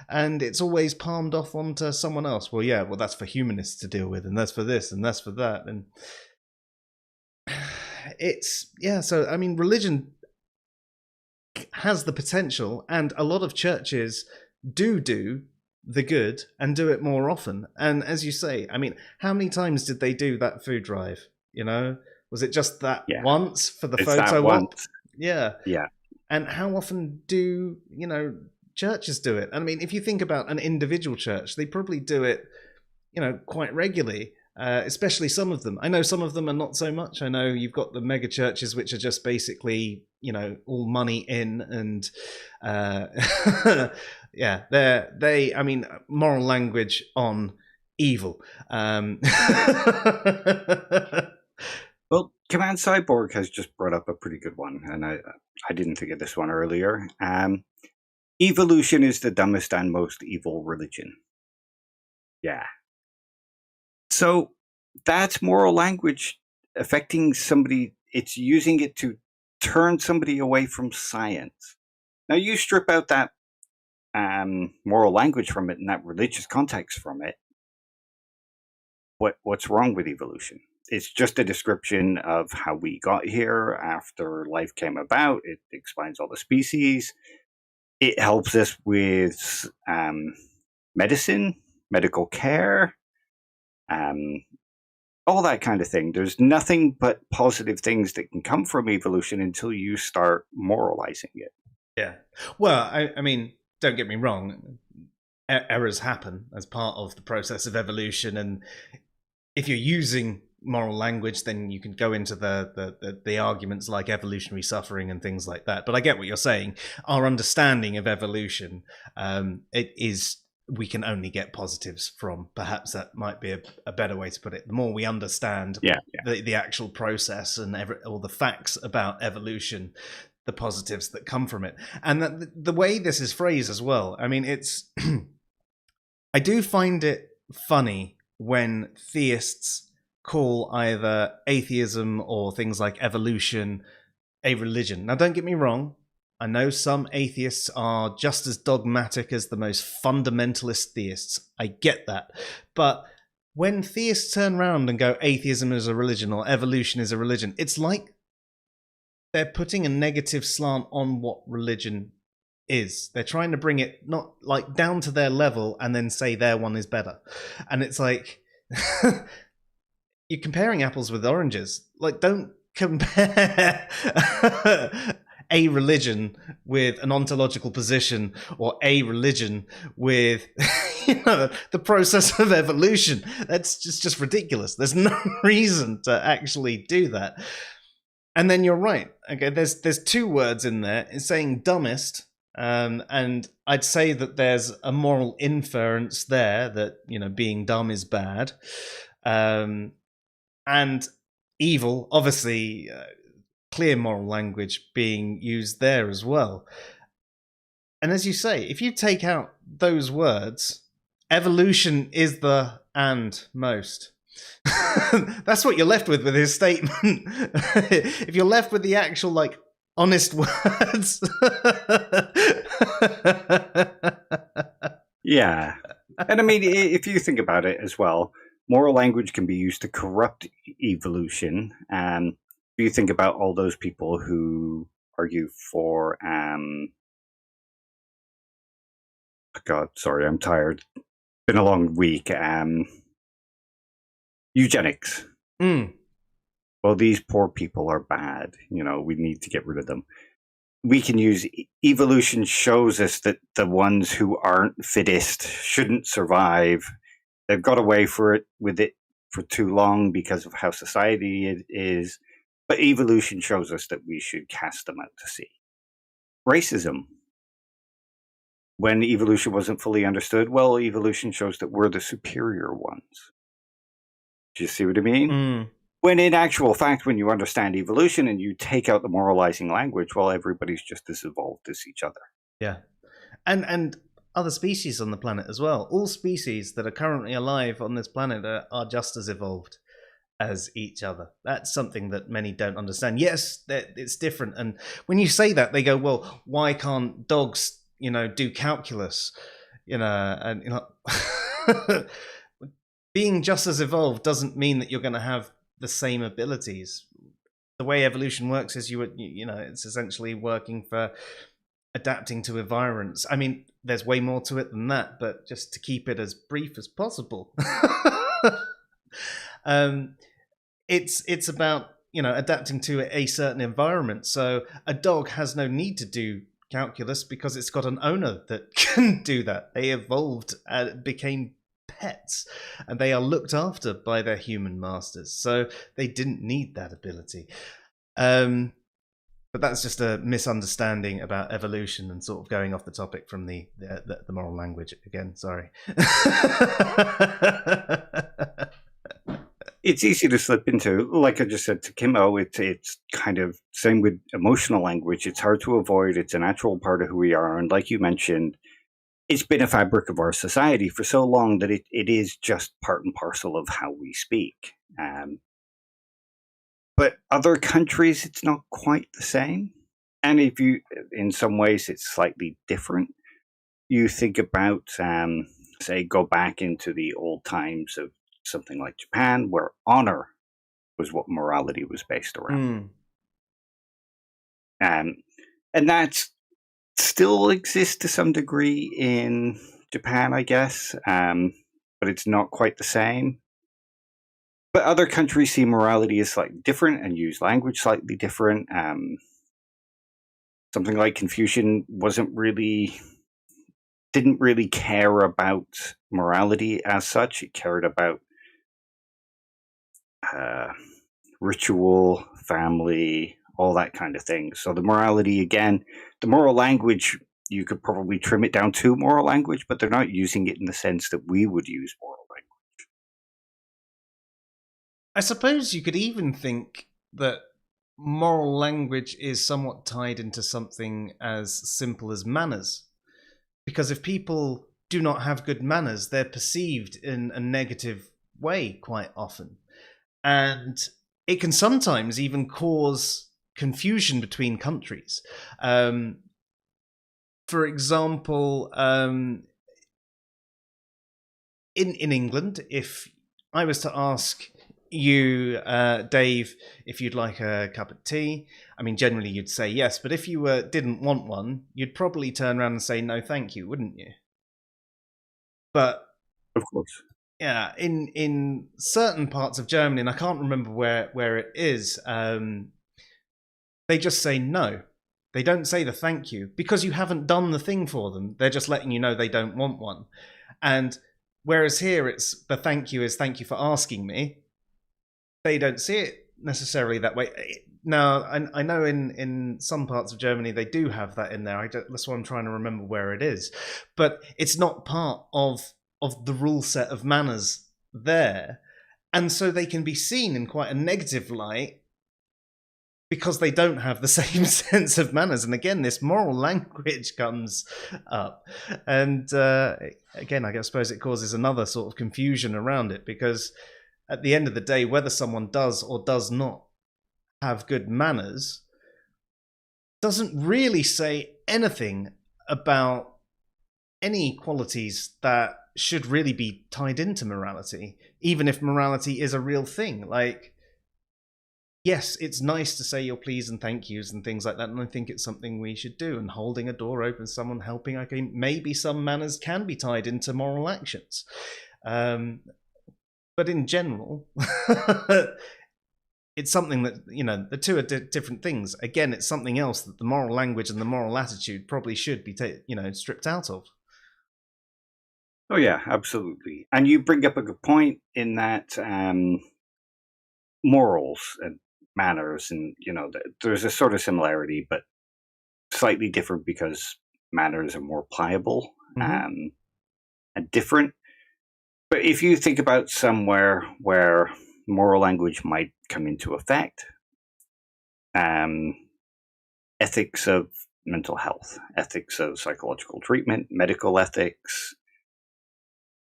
And it's always palmed off onto someone else. Well, that's for humanists to deal with, and that's for this, and that's for that. And so, I mean, religion has the potential, and a lot of churches do the good and do it more often. And as you say, I mean, how many times did they do that food drive? Was it just that once for the photo op? Yeah. And how often do churches do it? I mean, if you think about an individual church, they probably do it quite regularly, especially some of them. I know some of them are not so much. I know you've got the mega churches which are just basically all money in, and I mean, moral language on evil. Well, Command Cyborg has just brought up a pretty good one, and I didn't think of this one earlier. Evolution is the dumbest and most evil religion. Yeah. So that's moral language affecting somebody. It's using it to turn somebody away from science. Now you strip out that moral language from it and that religious context from it. What's wrong with evolution? It's just a description of how we got here after life came about. It explains all the species. It helps us with medicine, medical care, all that kind of thing. There's nothing but positive things that can come from evolution until you start moralizing it. Yeah. Well, I mean, don't get me wrong. Errors happen as part of the process of evolution, and if you're using moral language, then you can go into the arguments like evolutionary suffering and things like that. But I get what you're saying. Our understanding of evolution, we can only get positives from. Perhaps that might be a better way to put it. The more we understand the actual process and all the facts about evolution, the positives that come from it. And the way this is phrased as well, I mean, it's I do find it funny when theists call either atheism or things like evolution a religion. Now, don't get me wrong. I know some atheists are just as dogmatic as the most fundamentalist theists. I get that. But when theists turn around and go, atheism is a religion or evolution is a religion, it's like they're putting a negative slant on what religion is. They're trying to bring it not like down to their level and then say their one is better. And it's like, you're comparing apples with oranges. Like, don't compare a religion with an ontological position or a religion with the process of evolution. That's just ridiculous. There's no reason to actually do that. And then you're right. Okay, there's two words in there. It's saying dumbest, and I'd say that there's a moral inference there that being dumb is bad, and evil, obviously, clear moral language being used there as well. And as you say, if you take out those words, evolution is the and most. That's what you're left with his statement. If you're left with the actual honest words. Yeah. And I mean, if you think about it as well, moral language can be used to corrupt evolution. If you think about all those people who argue for God, sorry, I'm tired. Been a long week. Eugenics. Well, these poor people are bad. We need to get rid of them. we can use evolution shows us that the ones who aren't fittest shouldn't survive. They've got away with it for too long because of how society is. But evolution shows us that we should cast them out to sea. Racism. When evolution wasn't fully understood, well, evolution shows that we're the superior ones. Do you see what I mean? Mm. When in actual fact, when you understand evolution and you take out the moralizing language, well, everybody's just as evolved as each other. Yeah. And other species on the planet as well. All species that are currently alive on this planet are just as evolved as each other. That's something that many don't understand. Yes, it's different. And when you say that, they go, well, why can't dogs, do calculus? And being just as evolved doesn't mean that you're going to have the same abilities. The way evolution works is it's essentially working for adapting to environments. I mean, there's way more to it than that, but just to keep it as brief as possible. It's about adapting to a certain environment. So a dog has no need to do calculus because it's got an owner that can do that. They evolved and became pets, and they are looked after by their human masters, so they didn't need that ability. But that's just a misunderstanding about evolution and sort of going off the topic from the moral language again. Sorry. It's easy to slip into, like I just said to Kimmo, it's kind of same with emotional language. It's hard to avoid. It's a natural part of who we are. And like you mentioned, it's been a fabric of our society for so long that it is just part and parcel of how we speak. But other countries, it's not quite the same. And in some ways, it's slightly different. You think about, say, go back into the old times of something like Japan, where honor was what morality was based around. And that still exists to some degree in Japan, I guess, but it's not quite the same. But other countries see morality as slightly different and use language slightly different. Something like Confucian didn't really care about morality as such. It cared about ritual, family, all that kind of thing. So the morality, again, the moral language, you could probably trim it down to moral language, but they're not using it in the sense that we would use moral language. I suppose you could even think that moral language is somewhat tied into something as simple as manners. Because if people do not have good manners, they're perceived in a negative way quite often. And it can sometimes even cause confusion between countries. For example, in England, if I was to ask you, Dave, if you'd like a cup of tea, I mean, generally you'd say yes, but if you didn't want one, you'd probably turn around and say no, thank you, wouldn't you? But of course, yeah, in certain parts of Germany, and I can't remember where it is, they just say no. They don't say the thank you because you haven't done the thing for them. They're just letting you know they don't want one. And whereas here it's the thank you is thank you for asking me. They don't see it necessarily that way. Now, I know in some parts of Germany they do have that in there. That's why I'm trying to remember where it is. But it's not part of the rule set of manners there. And so they can be seen in quite a negative light because they don't have the same sense of manners. And again, this moral language comes up. And again, I suppose it causes another sort of confusion around it because at the end of the day, whether someone does or does not have good manners doesn't really say anything about any qualities that should really be tied into morality, even if morality is a real thing. Like, yes, it's nice to say your please and thank yous and things like that, and I think it's something we should do. And holding a door open, someone helping, okay, maybe some manners can be tied into moral actions. But in general, it's something that, the two are different things. Again, it's something else that the moral language and the moral attitude probably should be stripped out of. Oh yeah, absolutely. And you bring up a good point in that morals and manners, and there's a sort of similarity, but slightly different because manners are more pliable and different. But if you think about somewhere where moral language might come into effect, ethics of mental health, ethics of psychological treatment, medical ethics.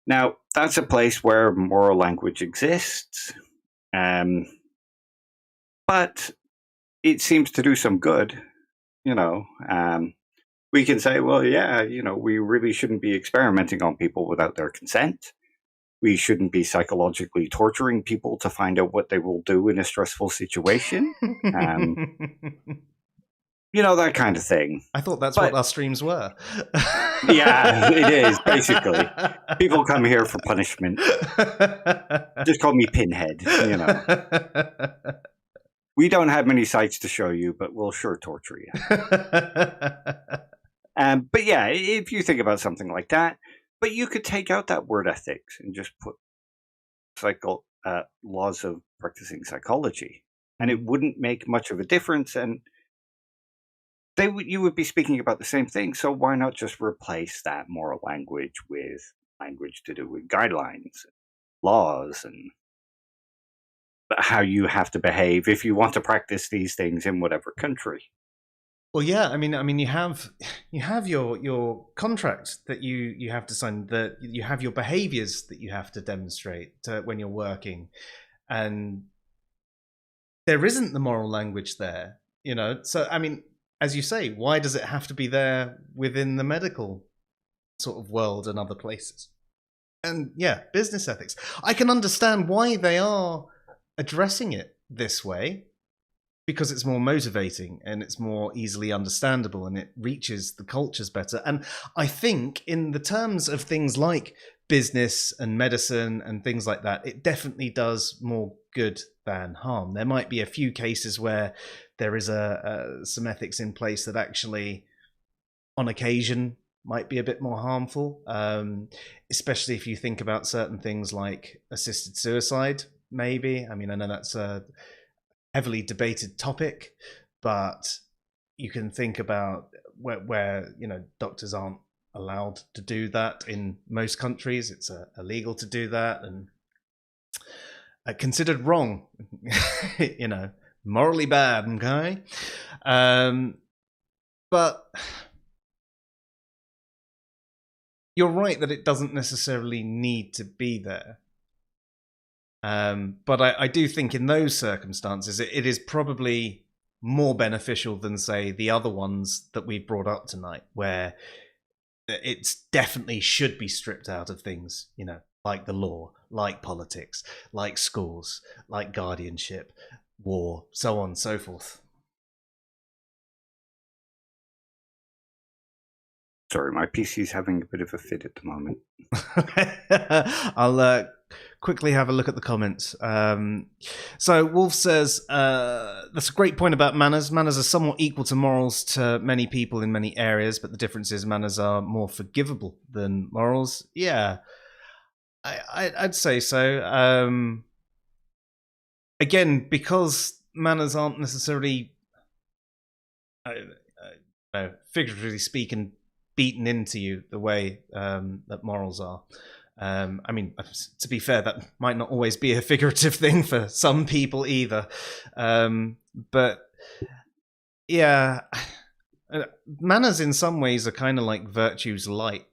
Now, that's a place where moral language exists, but it seems to do some good. We can say, well, yeah, we really shouldn't be experimenting on people without their consent. We shouldn't be psychologically torturing people to find out what they will do in a stressful situation. That kind of thing. I thought that's what our streams were. Yeah, it is, basically. People come here for punishment. Just call me Pinhead, We don't have many sites to show you, but we'll sure torture you. But yeah, if you think about something like that, but you could take out that word ethics and just put laws of practicing psychology, and it wouldn't make much of a difference, and you would be speaking about the same thing. So why not just replace that moral language with language to do with guidelines, laws, and how you have to behave if you want to practice these things in whatever country? Well, yeah, I mean, you have your contract that you have to sign, that you have your behaviors that you have to demonstrate when you're working, and there isn't the moral language there, So, I mean, as you say, why does it have to be there within the medical sort of world and other places? And yeah, business ethics. I can understand why they are addressing it this way, because it's more motivating and it's more easily understandable and it reaches the cultures better. And I think in the terms of things like business and medicine and things like that, it definitely does more good than harm. There might be a few cases where there is some ethics in place that actually, on occasion, might be a bit more harmful, especially if you think about certain things like assisted suicide, maybe. I mean, I know that's a heavily debated topic, but you can think about where doctors aren't allowed to do that in most countries. It's illegal to do that and considered wrong, morally bad, okay? But you're right that it doesn't necessarily need to be there. But I do think in those circumstances, it is probably more beneficial than, say, the other ones that we've brought up tonight, where it's definitely should be stripped out of things, like the law, like politics, like schools, like guardianship, war, so on and so forth. Sorry, my PC's having a bit of a fit at the moment. I'll quickly have a look at the comments. So Wolf says, that's a great point about manners. Manners are somewhat equal to morals to many people in many areas, but the difference is manners are more forgivable than morals. Yeah, I'd say so. Again, because manners aren't necessarily, figuratively speaking, beaten into you the way that morals are. I mean, to be fair, that might not always be a figurative thing for some people either. But yeah, manners in some ways are kind of like virtues light.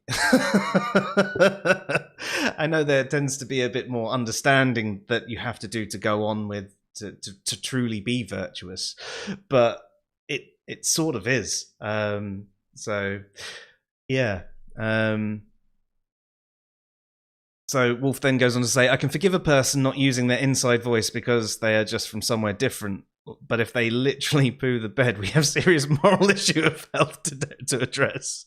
I know there tends to be a bit more understanding that you have to do to go on with to truly be virtuous, but it sort of is. So yeah. So Wolf then goes on to say, I can forgive a person not using their inside voice because they are just from somewhere different. But if they literally poo the bed, we have serious moral issue of health to address.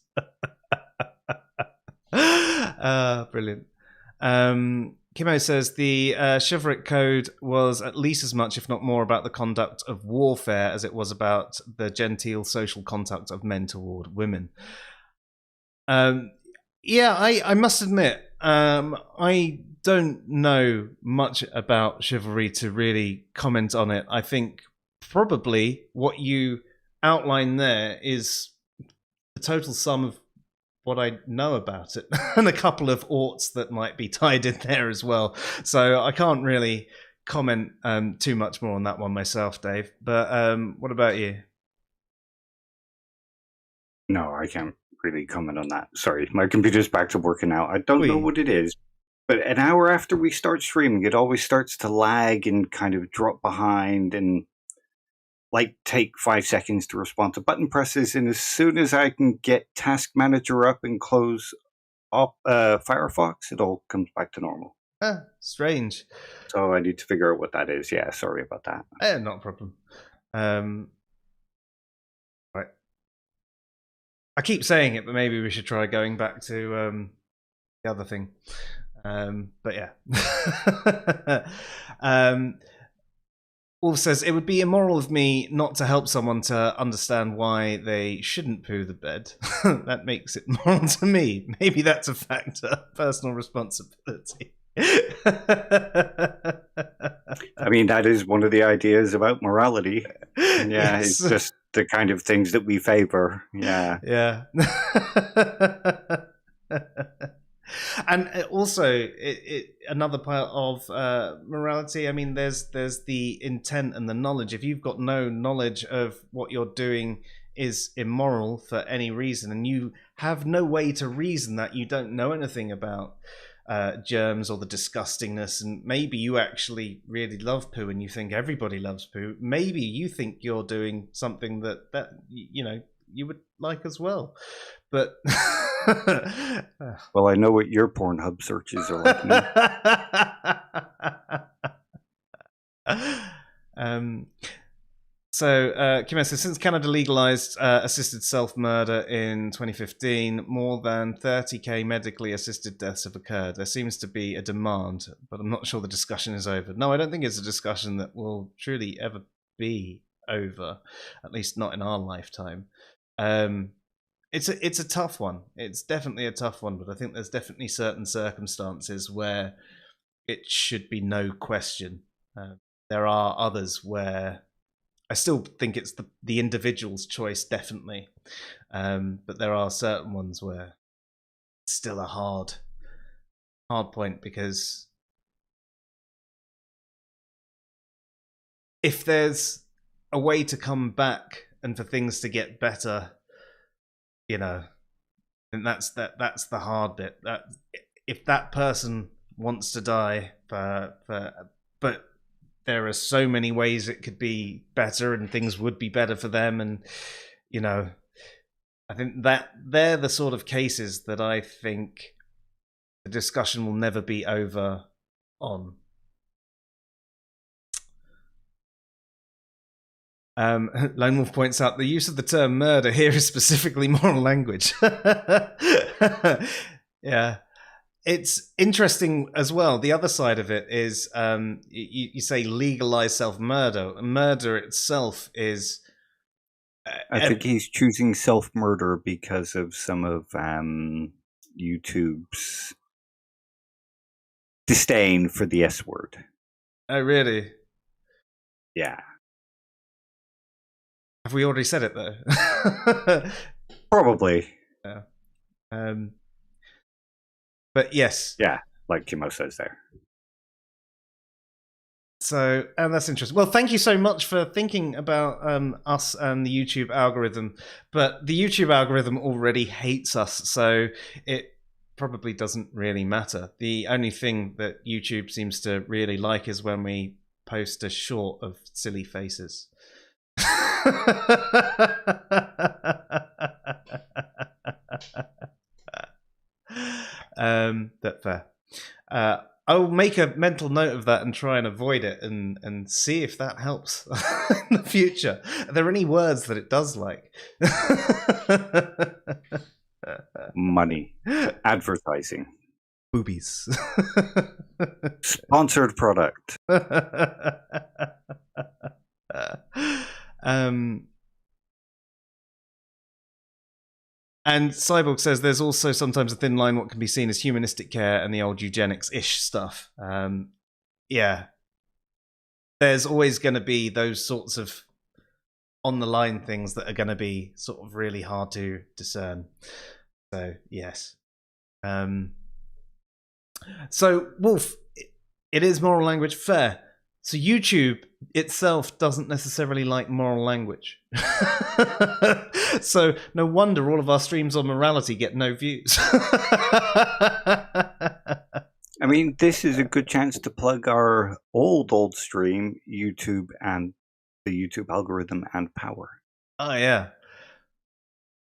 Brilliant. Kimo says the chivalric code was at least as much, if not more, about the conduct of warfare as it was about the genteel social conduct of men toward women. Yeah, I must admit, I don't know much about chivalry to really comment on it. I think probably what you outline there is the total sum of what I know about it, and a couple of oughts that might be tied in there as well. So I can't really comment too much more on that one myself, Dave. But what about you? No, I can't really comment on that. Sorry, my computer's back to working now. I don't know what it is, but an hour after we start streaming, it always starts to lag and kind of drop behind and like take 5 seconds to respond to button presses. And as soon as I can get Task Manager up and close up Firefox, it all comes back to normal. Strange. So I need to figure out what that is. Yeah, sorry about that. Not a problem. Right. I keep saying it, but maybe we should try going back to the other thing. But yeah. Wolf says, it would be immoral of me not to help someone to understand why they shouldn't poo the bed. That makes it moral to me. Maybe that's a factor. Personal responsibility. I mean, that is one of the ideas about morality. Yeah, yes. It's just the kind of things that we favor. Yeah. Yeah. And also, another part of morality. I mean, there's the intent and the knowledge. If you've got no knowledge of what you're doing is immoral for any reason, and you have no way to reason that, you don't know anything about germs or the disgustingness, and maybe you actually really love poo and you think everybody loves poo. Maybe you think you're doing something that you would like as well, but well, I know what your Pornhub searches are like. So, Kim says, since Canada legalized assisted self-murder in 2015, more than 30,000 medically assisted deaths have occurred. There seems to be a demand, but I'm not sure the discussion is over. No, I don't think it's a discussion that will truly ever be over, at least not in our lifetime. It's a tough one. It's definitely a tough one, but I think there's definitely certain circumstances where it should be no question. There are others where I still think it's the individual's choice, definitely. But there are certain ones where it's still a hard point, because if there's a way to come back and for things to get better, and that's the hard bit. That if that person wants to die but there are so many ways it could be better and things would be better for them, and I think that they're the sort of cases that I think the discussion will never be over on. Lone Wolf points out the use of the term murder here is specifically moral language. Yeah. It's interesting as well. The other side of it is you say legalize self-murder. Murder itself is... I think he's choosing self-murder because of some of YouTube's disdain for the S word. Oh, really? Yeah. Have we already said it, though? Probably. Yeah. But yes. Yeah, like Kimo says there. So, and that's interesting. Well, thank you so much for thinking about us and the YouTube algorithm. But the YouTube algorithm already hates us, so it probably doesn't really matter. The only thing that YouTube seems to really like is when we post a short of silly faces. That's fair. I'll make a mental note of that and try and avoid it, and see if that helps in the future. Are there any words that it does like? Money. Advertising. Boobies. Sponsored product. And Cyborg says there's also sometimes a thin line what can be seen as humanistic care and the old eugenics-ish stuff. Yeah. There's always going to be those sorts of on-the-line things that are going to be sort of really hard to discern. So, yes. So, Wolf, it is moral language, fair. So YouTube itself doesn't necessarily like moral language. So no wonder all of our streams on morality get no views. I mean, this is a good chance to plug our old stream, YouTube and the YouTube algorithm and power. Oh, yeah.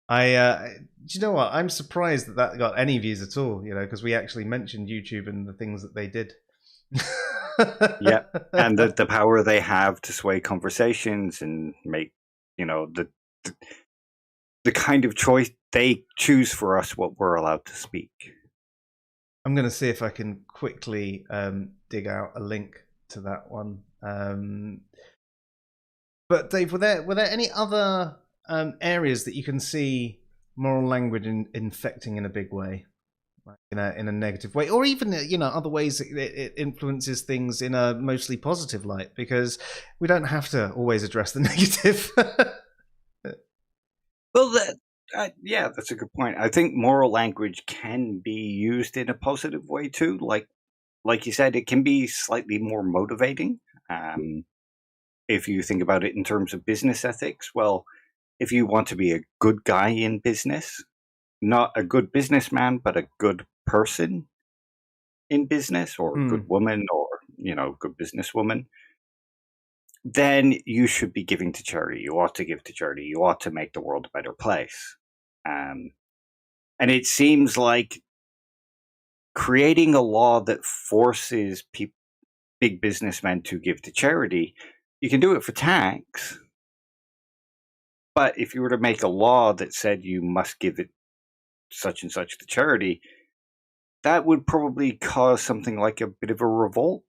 Do you know what? I'm surprised that got any views at all, because we actually mentioned YouTube and the things that they did. Yeah, and the power they have to sway conversations and make, the kind of choice they choose for us what we're allowed to speak. I'm going to see if I can quickly dig out a link to that one. But Dave, were there any other areas that you can see moral language infecting in a big way? In a negative way, or even other ways it influences things in a mostly positive light, because we don't have to always address the negative. Well, yeah, that's a good point. I think moral language can be used in a positive way too. Like you said, it can be slightly more motivating. If you think about it in terms of business ethics, well, if you want to be a good guy in business, not a good businessman, but a good person in business, or a good woman, or, good businesswoman, then you should be giving to charity. You ought to give to charity. You ought to make the world a better place. And it seems like creating a law that forces big businessmen to give to charity, you can do it for tax. But if you were to make a law that said you must give it such and such to charity, that would probably cause something like a bit of a revolt.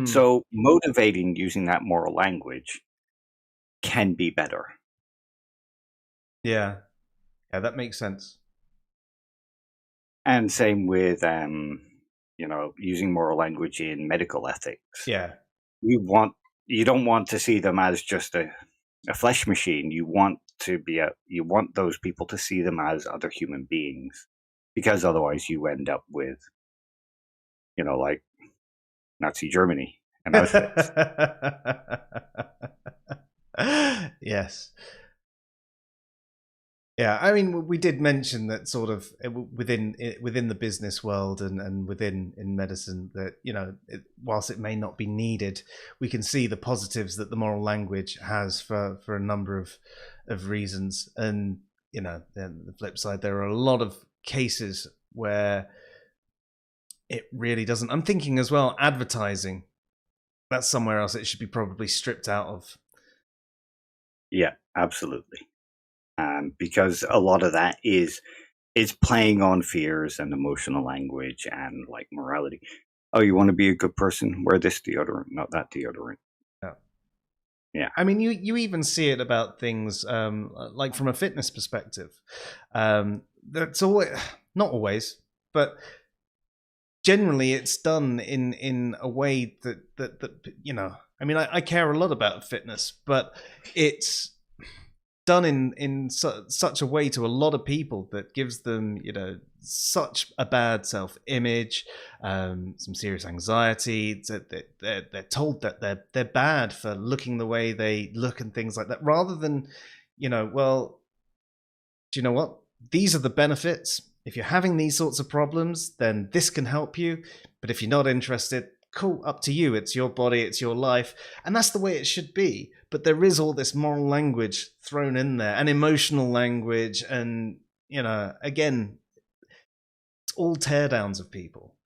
So motivating using that moral language can be better. Yeah, that makes sense. And same with using moral language in medical ethics. Yeah, you don't want to see them as just a flesh machine. You want those people to see them as other human beings, because otherwise you end up with, like Nazi Germany and Auschwitz. Yes. Yeah, I mean, we did mention that sort of within the business world and within in medicine that, whilst it may not be needed, we can see the positives that the moral language has for a number of reasons. And, then the flip side, there are a lot of cases where it really doesn't. I'm thinking as well, advertising. That's somewhere else it should be probably stripped out of. Yeah, absolutely. Because a lot of that is playing on fears and emotional language and like morality. Oh, you want to be a good person? Wear this deodorant, not that deodorant. Yeah. I mean, you even see it about things like from a fitness perspective. That's always, not always, but generally it's done in a way that I mean, I care a lot about fitness, but it's done in such a way to a lot of people that gives them, such a bad self-image, some serious anxiety. They're told that they're bad for looking the way they look and things like that, rather than, well, do you know what? These are the benefits. If you're having these sorts of problems, then this can help you. But if you're not interested, cool, up to you. It's your body, it's your life. And that's the way it should be. But there is all this moral language thrown in there, and emotional language, and, again, it's all teardowns of people.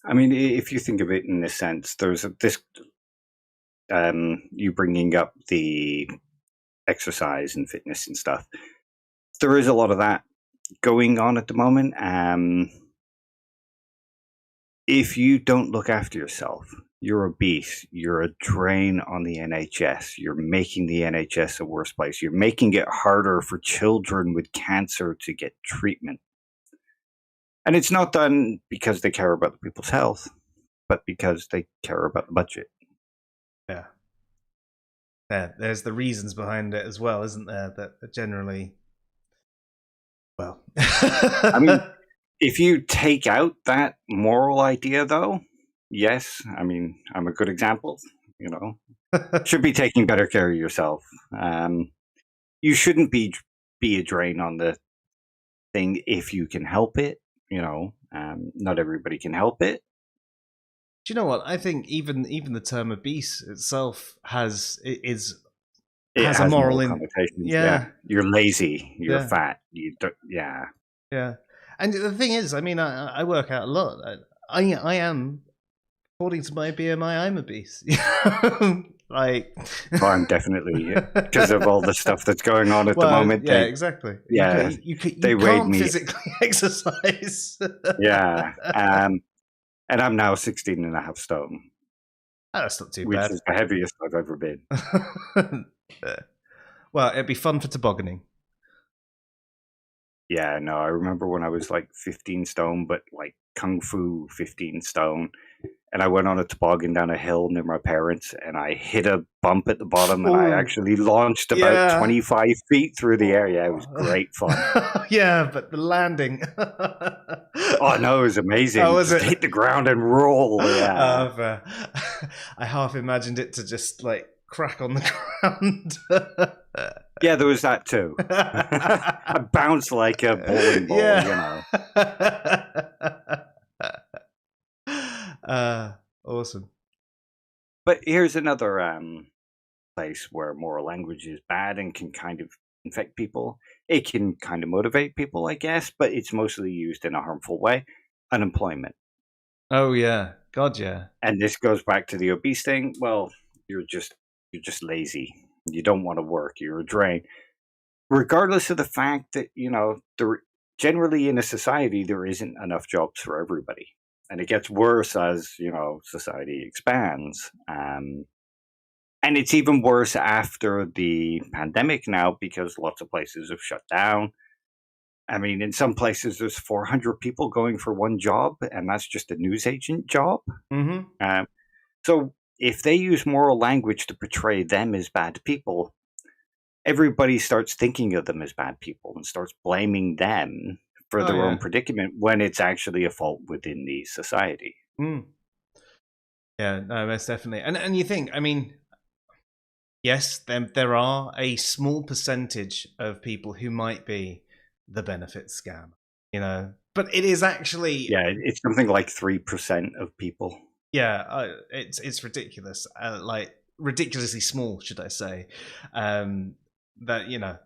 I mean, if you think of it in this sense, there's you bringing up the exercise and fitness and stuff. There is a lot of that going on at the moment. if you don't look after yourself, you're obese, you're a drain on the NHS, you're making the NHS a worse place, you're making it harder for children with cancer to get treatment. And it's not done because they care about the people's health, but because they care about the budget. Yeah. Yeah, there's the reasons behind it as well, isn't there? That generally, well, I mean, if you take out that moral idea, though, yes, I mean, I'm a good example. You know, should be taking better care of yourself. You shouldn't be a drain on the thing if you can help it. You know, not everybody can help it. Do you know what? I think even the term obese itself has a moral connotations. Yeah, you're lazy. You're yeah. fat. You don't, yeah. Yeah. And the thing is, I mean, I work out a lot. I am, according to my BMI, I'm obese. Like, I'm definitely, because of all the stuff that's going on at the moment. Yeah, exactly. Yeah, you can't physically exercise. Yeah. And I'm now 16 and a half stone. Oh, that's not too bad. Which is the heaviest I've ever been. Well, it'd be fun for tobogganing. Yeah, no, I remember when I was like 15 stone, but like Kung Fu 15 stone. And I went on a toboggan down a hill near my parents, and I hit a bump at the bottom, and I actually launched about 25 feet through the air. Yeah, it was great fun. Yeah, but the landing. Oh, no, it was amazing. Oh, was just it? Hit the ground and roll. Yeah. I half imagined it to just like crack on the ground. Yeah, there was that too. I bounced like a bowling ball, you know. Awesome. But here's another place where moral language is bad and can kind of infect people. It can kind of motivate people, I guess, but it's mostly used in a harmful way. Unemployment. Oh yeah, God yeah. And this goes back to the obese thing. Well, you're just lazy. You don't want to work. You're a drain. Regardless of the fact that, you know, generally in a society, there isn't enough jobs for everybody. And it gets worse as, you know, society expands. And it's even worse after the pandemic now because lots of places have shut down. I mean, in some places, there's 400 people going for one job, and that's just a newsagent job. Mm-hmm. So if they use moral language to portray them as bad people, everybody starts thinking of them as bad people and starts blaming them for their own predicament when it's actually a fault within the society. Mm. Yeah, no, most definitely. And you think, I mean, yes, there are a small percentage of people who might be the benefit scam, you know, but it is actually... Yeah, it's something like 3% of people. Yeah, it's ridiculous. Like, ridiculously small, should I say. That, you know...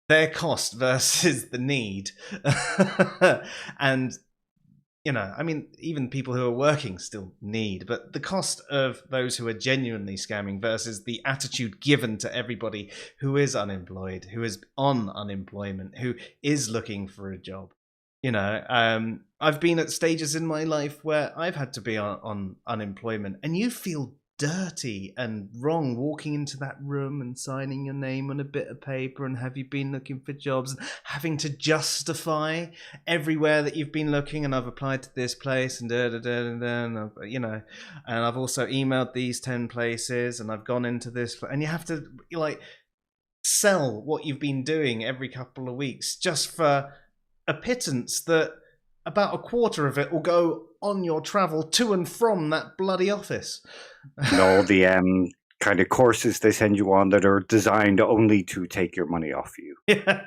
their cost versus the need. And, you know, I mean, even people who are working still need, but the cost of those who are genuinely scamming versus the attitude given to everybody who is unemployed, who is on unemployment, who is looking for a job. You know, I've been at stages in my life where I've had to be on unemployment, and you feel dirty and wrong walking into that room and signing your name on a bit of paper and have you been looking for jobs and having to justify everywhere that you've been looking and I've applied to this place and you know, and I've also emailed these 10 places and I've gone into this, and you have to like sell what you've been doing every couple of weeks just for a pittance that about a quarter of it will go on your travel to and from that bloody office. And all the kind of courses they send you on that are designed only to take your money off you. Yeah.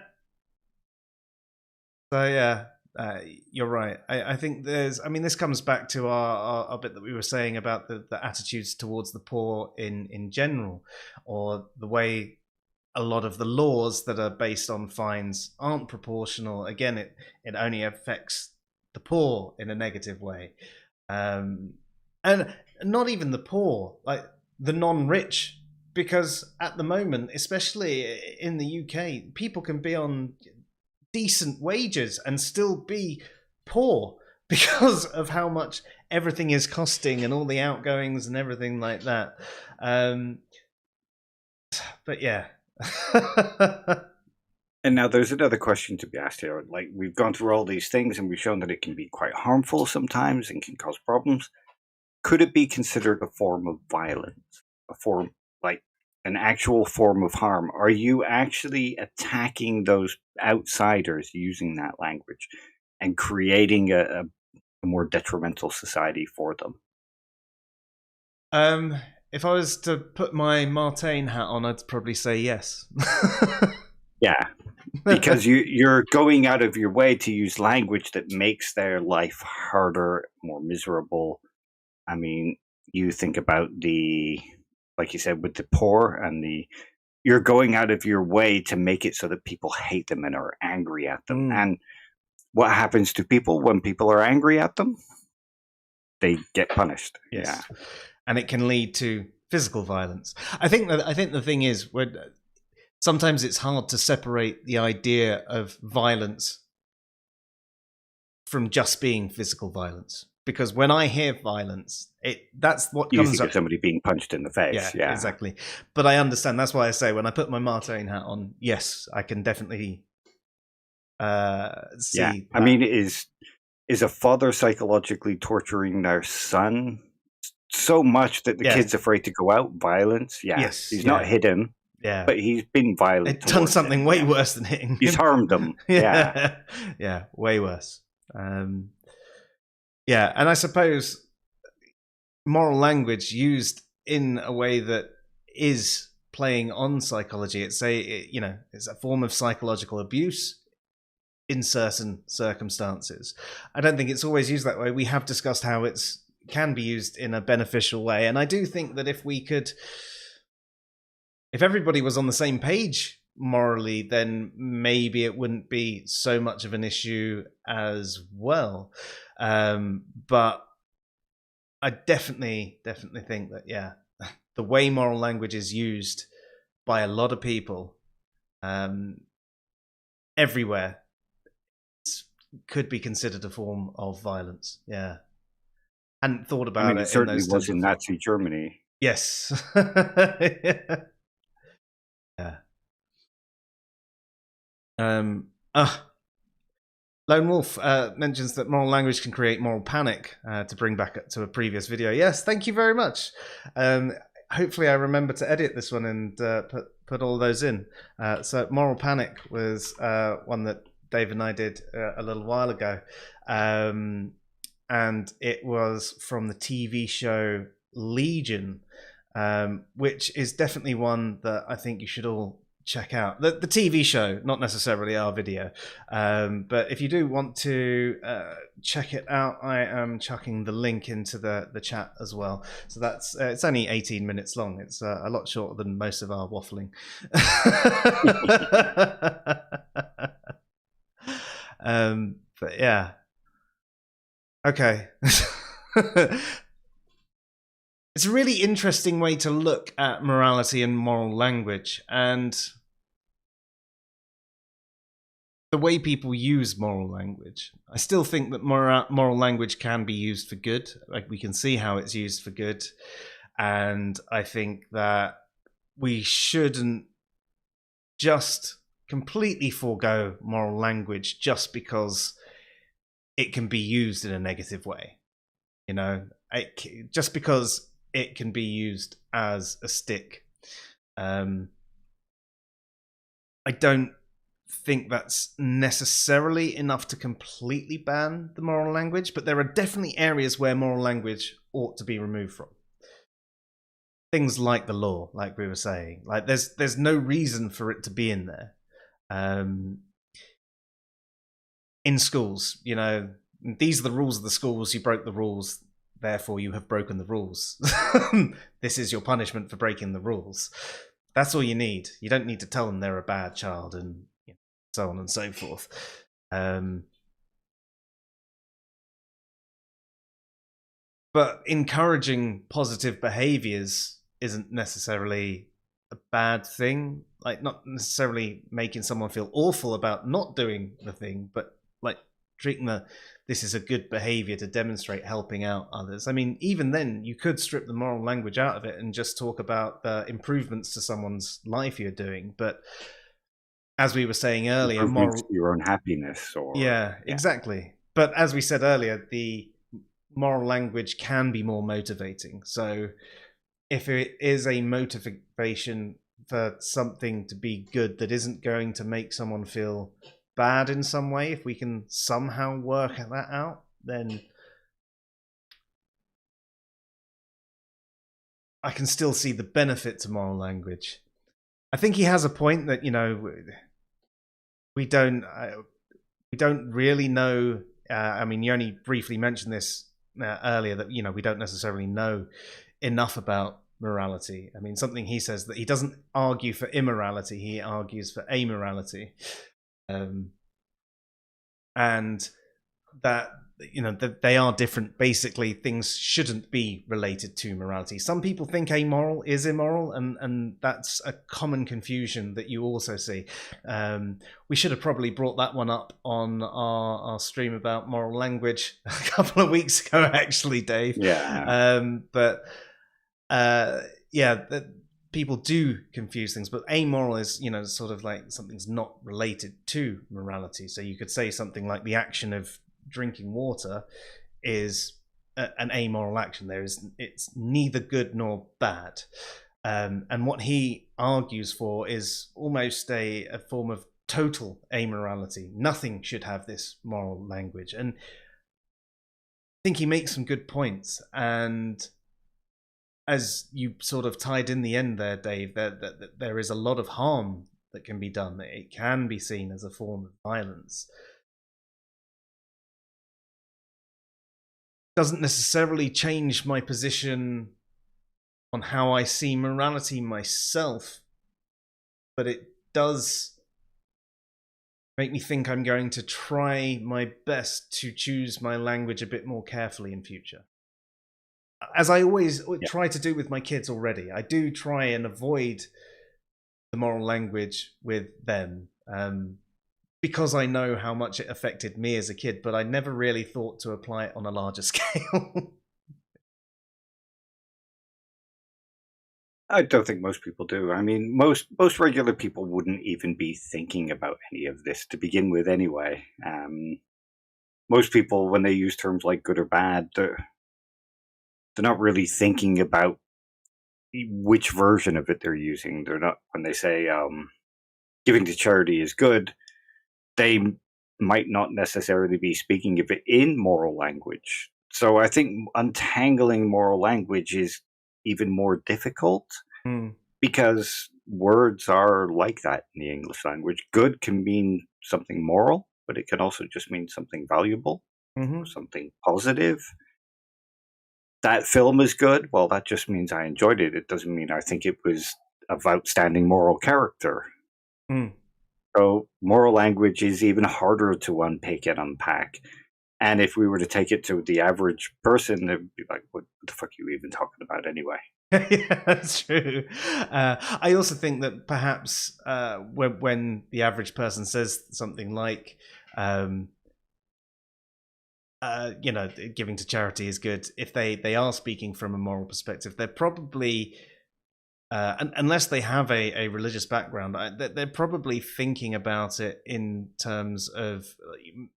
So yeah, you're right. I think this comes back to our bit that we were saying about the attitudes towards the poor in general, or the way a lot of the laws that are based on fines aren't proportional. Again, it only affects the poor in a negative way. And not even the poor, like the non-rich, because at the moment, especially in the UK, people can be on decent wages and still be poor because of how much everything is costing and all the outgoings and everything like that. But yeah. And now there's another question to be asked here. Like, we've gone through all these things and we've shown that it can be quite harmful sometimes and can cause problems. Could it be considered a form of violence? A form, like an actual form of harm? Are you actually attacking those outsiders using that language and creating a more detrimental society for them? If I was to put my Martain hat on, I'd probably say yes. Yeah, because you're going out of your way to use language that makes their life harder, more miserable. I mean, you think about like you said, with the poor and you're going out of your way to make it so that people hate them and are angry at them. And what happens to people when people are angry at them? They get punished. Yes. Yeah. And it can lead to physical violence. I think the thing is, sometimes it's hard to separate the idea of violence from just being physical violence. Because when I hear violence, that's what you comes think up. of somebody being punched in the face. Yeah, exactly. But I understand. That's why I say when I put my Martain hat on, yes, I can definitely see. Yeah. I mean, is a father psychologically torturing their son so much that the kid's afraid to go out? Violence? Yeah. Yes. He's not hit him. Yeah. But he's been violent. Done something way worse than hitting him. He's harmed them. Yeah. Yeah, way worse. Yeah, and I suppose moral language used in a way that is playing on psychology. It's a form of psychological abuse in certain circumstances. I don't think it's always used that way. We have discussed how it can be used in a beneficial way, and I do think that if everybody was on the same page morally, then maybe it wouldn't be so much of an issue as well. But I definitely think that, the way moral language is used by a lot of people everywhere could be considered a form of violence. Yeah. Hadn't thought about it. It certainly was in Nazi Germany. Yes. Yeah. Lone Wolf mentions that moral language can create moral panic, to bring back to a previous video. Yes, thank you very much. Hopefully I remember to edit this one and put all those in. So moral panic was one that Dave and I did a little while ago. And it was from the TV show Legion, which is definitely one that I think you should all check out. The TV show, not necessarily our video, but if you do want to check it out, I am chucking the link into the chat as well. So that's it's only 18 minutes long. It's a lot shorter than most of our waffling. But yeah, okay. It's a really interesting way to look at morality and moral language, and the way people use moral language. I still think that moral language can be used for good. Like, we can see how it's used for good, and I think that we shouldn't just completely forego moral language just because it can be used in a negative way. Just because it can be used as a stick. I don't think that's necessarily enough to completely ban the moral language, but there are definitely areas where moral language ought to be removed from. Things like the law, like we were saying. Like, there's no reason for it to be in there. In schools, these are the rules of the schools. You broke the rules, therefore you have broken the rules. This is your punishment for breaking the rules. That's all you need. You don't need to tell them they're a bad child and so on and so forth. But encouraging positive behaviors isn't necessarily a bad thing. Like, not necessarily making someone feel awful about not doing the thing, but like treating the this is a good behavior to demonstrate helping out others. I mean, even then, you could strip the moral language out of it and just talk about the improvements to someone's life you're doing. But as we were saying earlier, moral, your own happiness, or yeah, exactly. But as we said earlier, the moral language can be more motivating. So if it is a motivation for something to be good that isn't going to make someone feel bad in some way, if we can somehow work that out, then I can still see the benefit to moral language. I think he has a point that, you know, we don't really know. I mean, you only briefly mentioned this earlier, that, you know, we don't necessarily know enough about morality. I mean, something he says, that he doesn't argue for immorality, he argues for amorality, and that, you know, that they are different. Basically, things shouldn't be related to morality. Some people think amoral is immoral, and that's a common confusion that you also see. We should have probably brought that one up on our stream about moral language a couple of weeks ago, actually, Dave. Yeah. Yeah, people do confuse things, but amoral is, you know, sort of like something's not related to morality. So you could say something like the action of drinking water is an amoral action. It's neither good nor bad. And what he argues for is almost a form of total amorality. Nothing should have this moral language. And I think he makes some good points. And as you sort of tied in the end there, Dave, that there is a lot of harm that can be done. It can be seen as a form of violence. Doesn't necessarily change my position on how I see morality myself, but it does make me think I'm going to try my best to choose my language a bit more carefully in future. As I always try to do with my kids already, I do try and avoid the moral language with them, because I know how much it affected me as a kid, but I never really thought to apply it on a larger scale. I don't think most people do. I mean, most regular people wouldn't even be thinking about any of this to begin with anyway. Most people, when they use terms like good or bad, they're not really thinking about which version of it they're using. They're not, when they say giving to charity is good, they might not necessarily be speaking of it in moral language. So I think untangling moral language is even more difficult, because words are like that in the English language. Good can mean something moral, but it can also just mean something valuable, or something positive. That film is good. Well, that just means I enjoyed it. It doesn't mean I think it was of outstanding moral character. So moral language is even harder to unpick and unpack. And if we were to take it to the average person, they'd be like, what the fuck are you even talking about anyway? Yeah, that's true. I also think that perhaps when the average person says something like, you know, giving to charity is good, if they are speaking from a moral perspective, they're probably, unless they have a religious background, they're probably thinking about it in terms of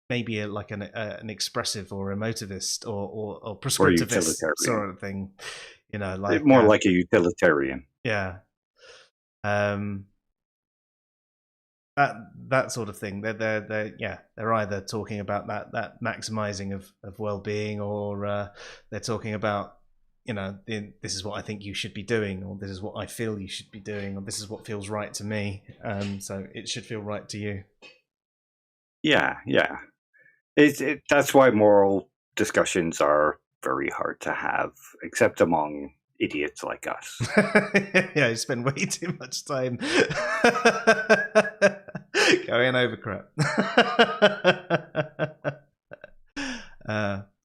maybe like an expressive or emotivist or prescriptivist sort of thing. You know, like more like a utilitarian. Yeah. That sort of thing. They're either talking about that maximizing of well-being, or they're talking about, you know, this is what I think you should be doing, or this is what I feel you should be doing, or this is what feels right to me. So it should feel right to you. Yeah. That's why moral discussions are very hard to have, except among idiots like us. Yeah, you spend way too much time going over crap.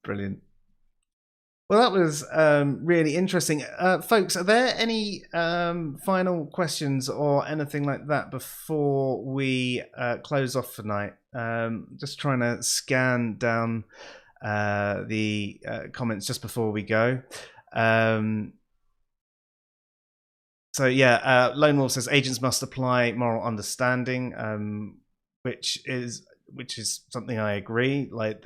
Brilliant. Well, that was really interesting. Folks, are there any final questions or anything like that before we close off tonight? Just trying to scan down the comments just before we go. So yeah, Lone Wolf says agents must apply moral understanding, which is something I agree. Like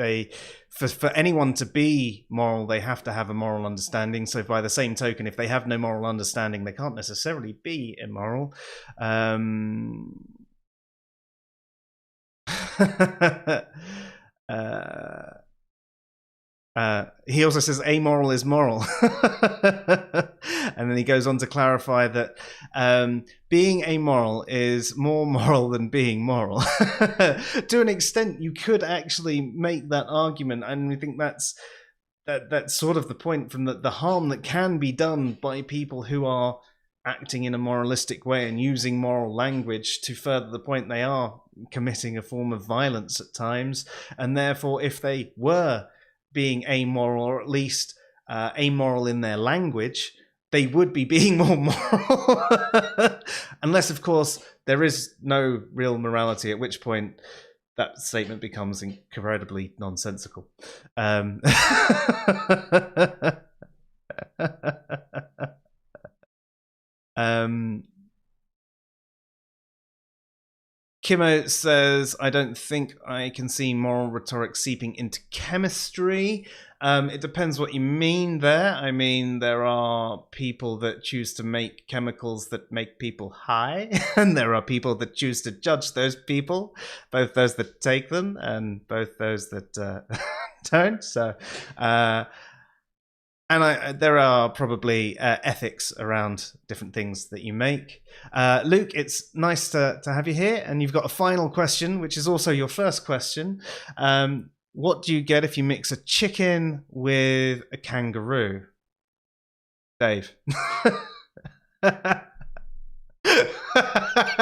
for anyone to be moral, they have to have a moral understanding. So by the same token, if they have no moral understanding, they can't necessarily be immoral. He also says amoral is moral. And then he goes on to clarify that being amoral is more moral than being moral. To an extent, you could actually make that argument, and we think that's sort of the point, from the harm that can be done by people who are acting in a moralistic way and using moral language to further the point. They are committing a form of violence at times, and therefore if they were being amoral, or at least amoral in their language, they would be being more moral. Unless, of course, there is no real morality, at which point that statement becomes incredibly nonsensical. Kimo says, I don't think I can see moral rhetoric seeping into chemistry. It depends what you mean there. I mean, there are people that choose to make chemicals that make people high, and there are people that choose to judge those people, both those that take them and both those that don't. So, and there are probably ethics around different things that you make. Luke, it's nice to have you here, and you've got a final question, which is also your first question. What do you get if you mix a chicken with a kangaroo? Dave.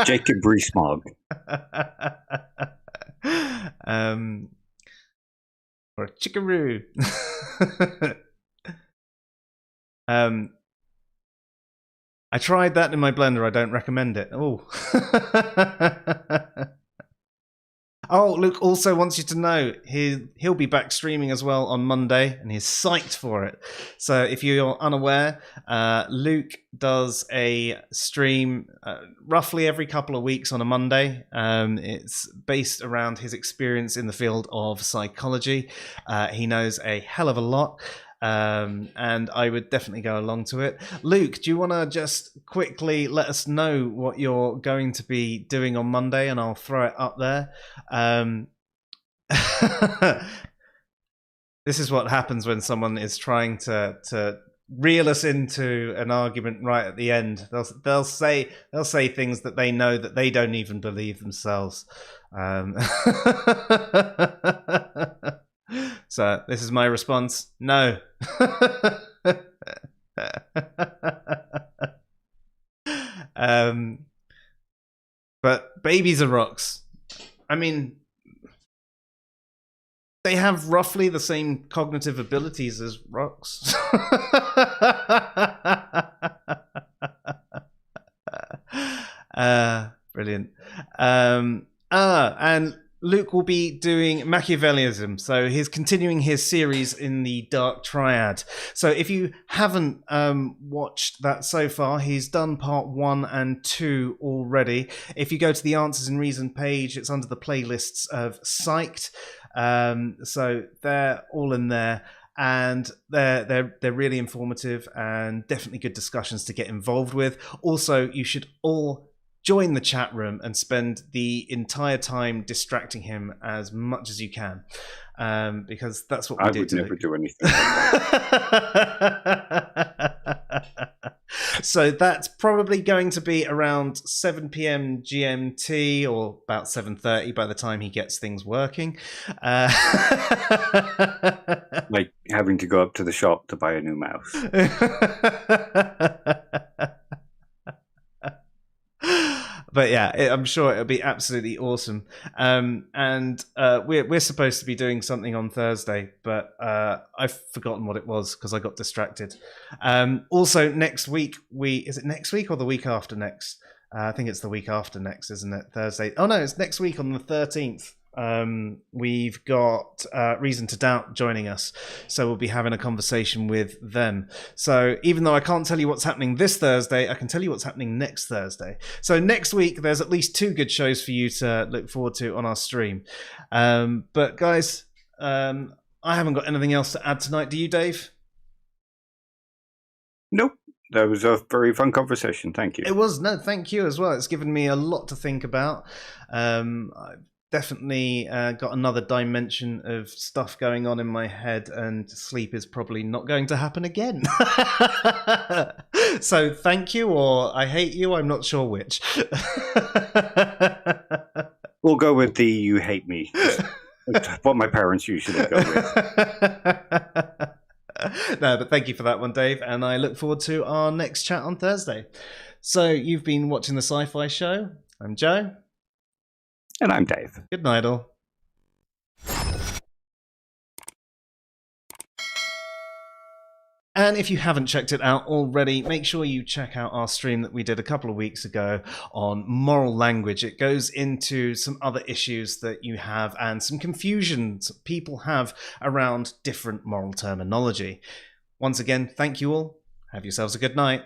Jacob Rees-Mogg. Or a chickaroo. I tried that in my blender. I don't recommend it. Oh. Oh, Luke also wants you to know he'll be back streaming as well on Monday, and he's psyched for it. So if you're unaware, Luke does a stream roughly every couple of weeks on a Monday. It's based around his experience in the field of psychology. He knows a hell of a lot. And I would definitely go along to it. Luke, do you want to just quickly let us know what you're going to be doing on Monday, and I'll throw it up there. This is what happens when someone is trying to reel us into an argument right at the end. They'll say things that they know that they don't even believe themselves. So this is my response. No. But babies are rocks. I mean, they have roughly the same cognitive abilities as rocks. Brilliant. And Luke will be doing Machiavellism, so he's continuing his series in the Dark Triad. So if you haven't watched that so far, he's done part 1 and 2 already. If you go to the Answers and Reason page, it's under the playlists of Psyched. So they're all in there, and they're really informative and definitely good discussions to get involved with. Also, you should all join the chat room and spend the entire time distracting him as much as you can, because that's what we do. I would never do anything. So that's probably going to be around 7 p.m. GMT, or about 7:30 by the time he gets things working. Like having to go up to the shop to buy a new mouse. But yeah, I'm sure it'll be absolutely awesome. And we're supposed to be doing something on Thursday, but I've forgotten what it was because I got distracted. Also, next week, is it next week or the week after next? I think it's the week after next, isn't it? Thursday. Oh no, it's next week on the 13th. We've got Reason to Doubt joining us, so we'll be having a conversation with them. So even though I can't tell you what's happening this Thursday, I can tell you what's happening next Thursday. So next week, there's at least 2 good shows for you to look forward to on our stream. But guys, I haven't got anything else to add tonight. Do you, Dave? Nope. That was a very fun conversation. Thank you. It was. No, thank you as well. It's given me a lot to think about. I've definitely got another dimension of stuff going on in my head, and sleep is probably not going to happen again. So thank you, or I hate you. I'm not sure which. We'll go with the you hate me. That's what my parents usually go with. No, but thank you for that one, Dave, and I look forward to our next chat on Thursday. So you've been watching the SciPhi Show. I'm Joe. And I'm Dave. Good night, all. And if you haven't checked it out already, make sure you check out our stream that we did a couple of weeks ago on moral language. It goes into some other issues that you have and some confusions people have around different moral terminology. Once again, thank you all. Have yourselves a good night.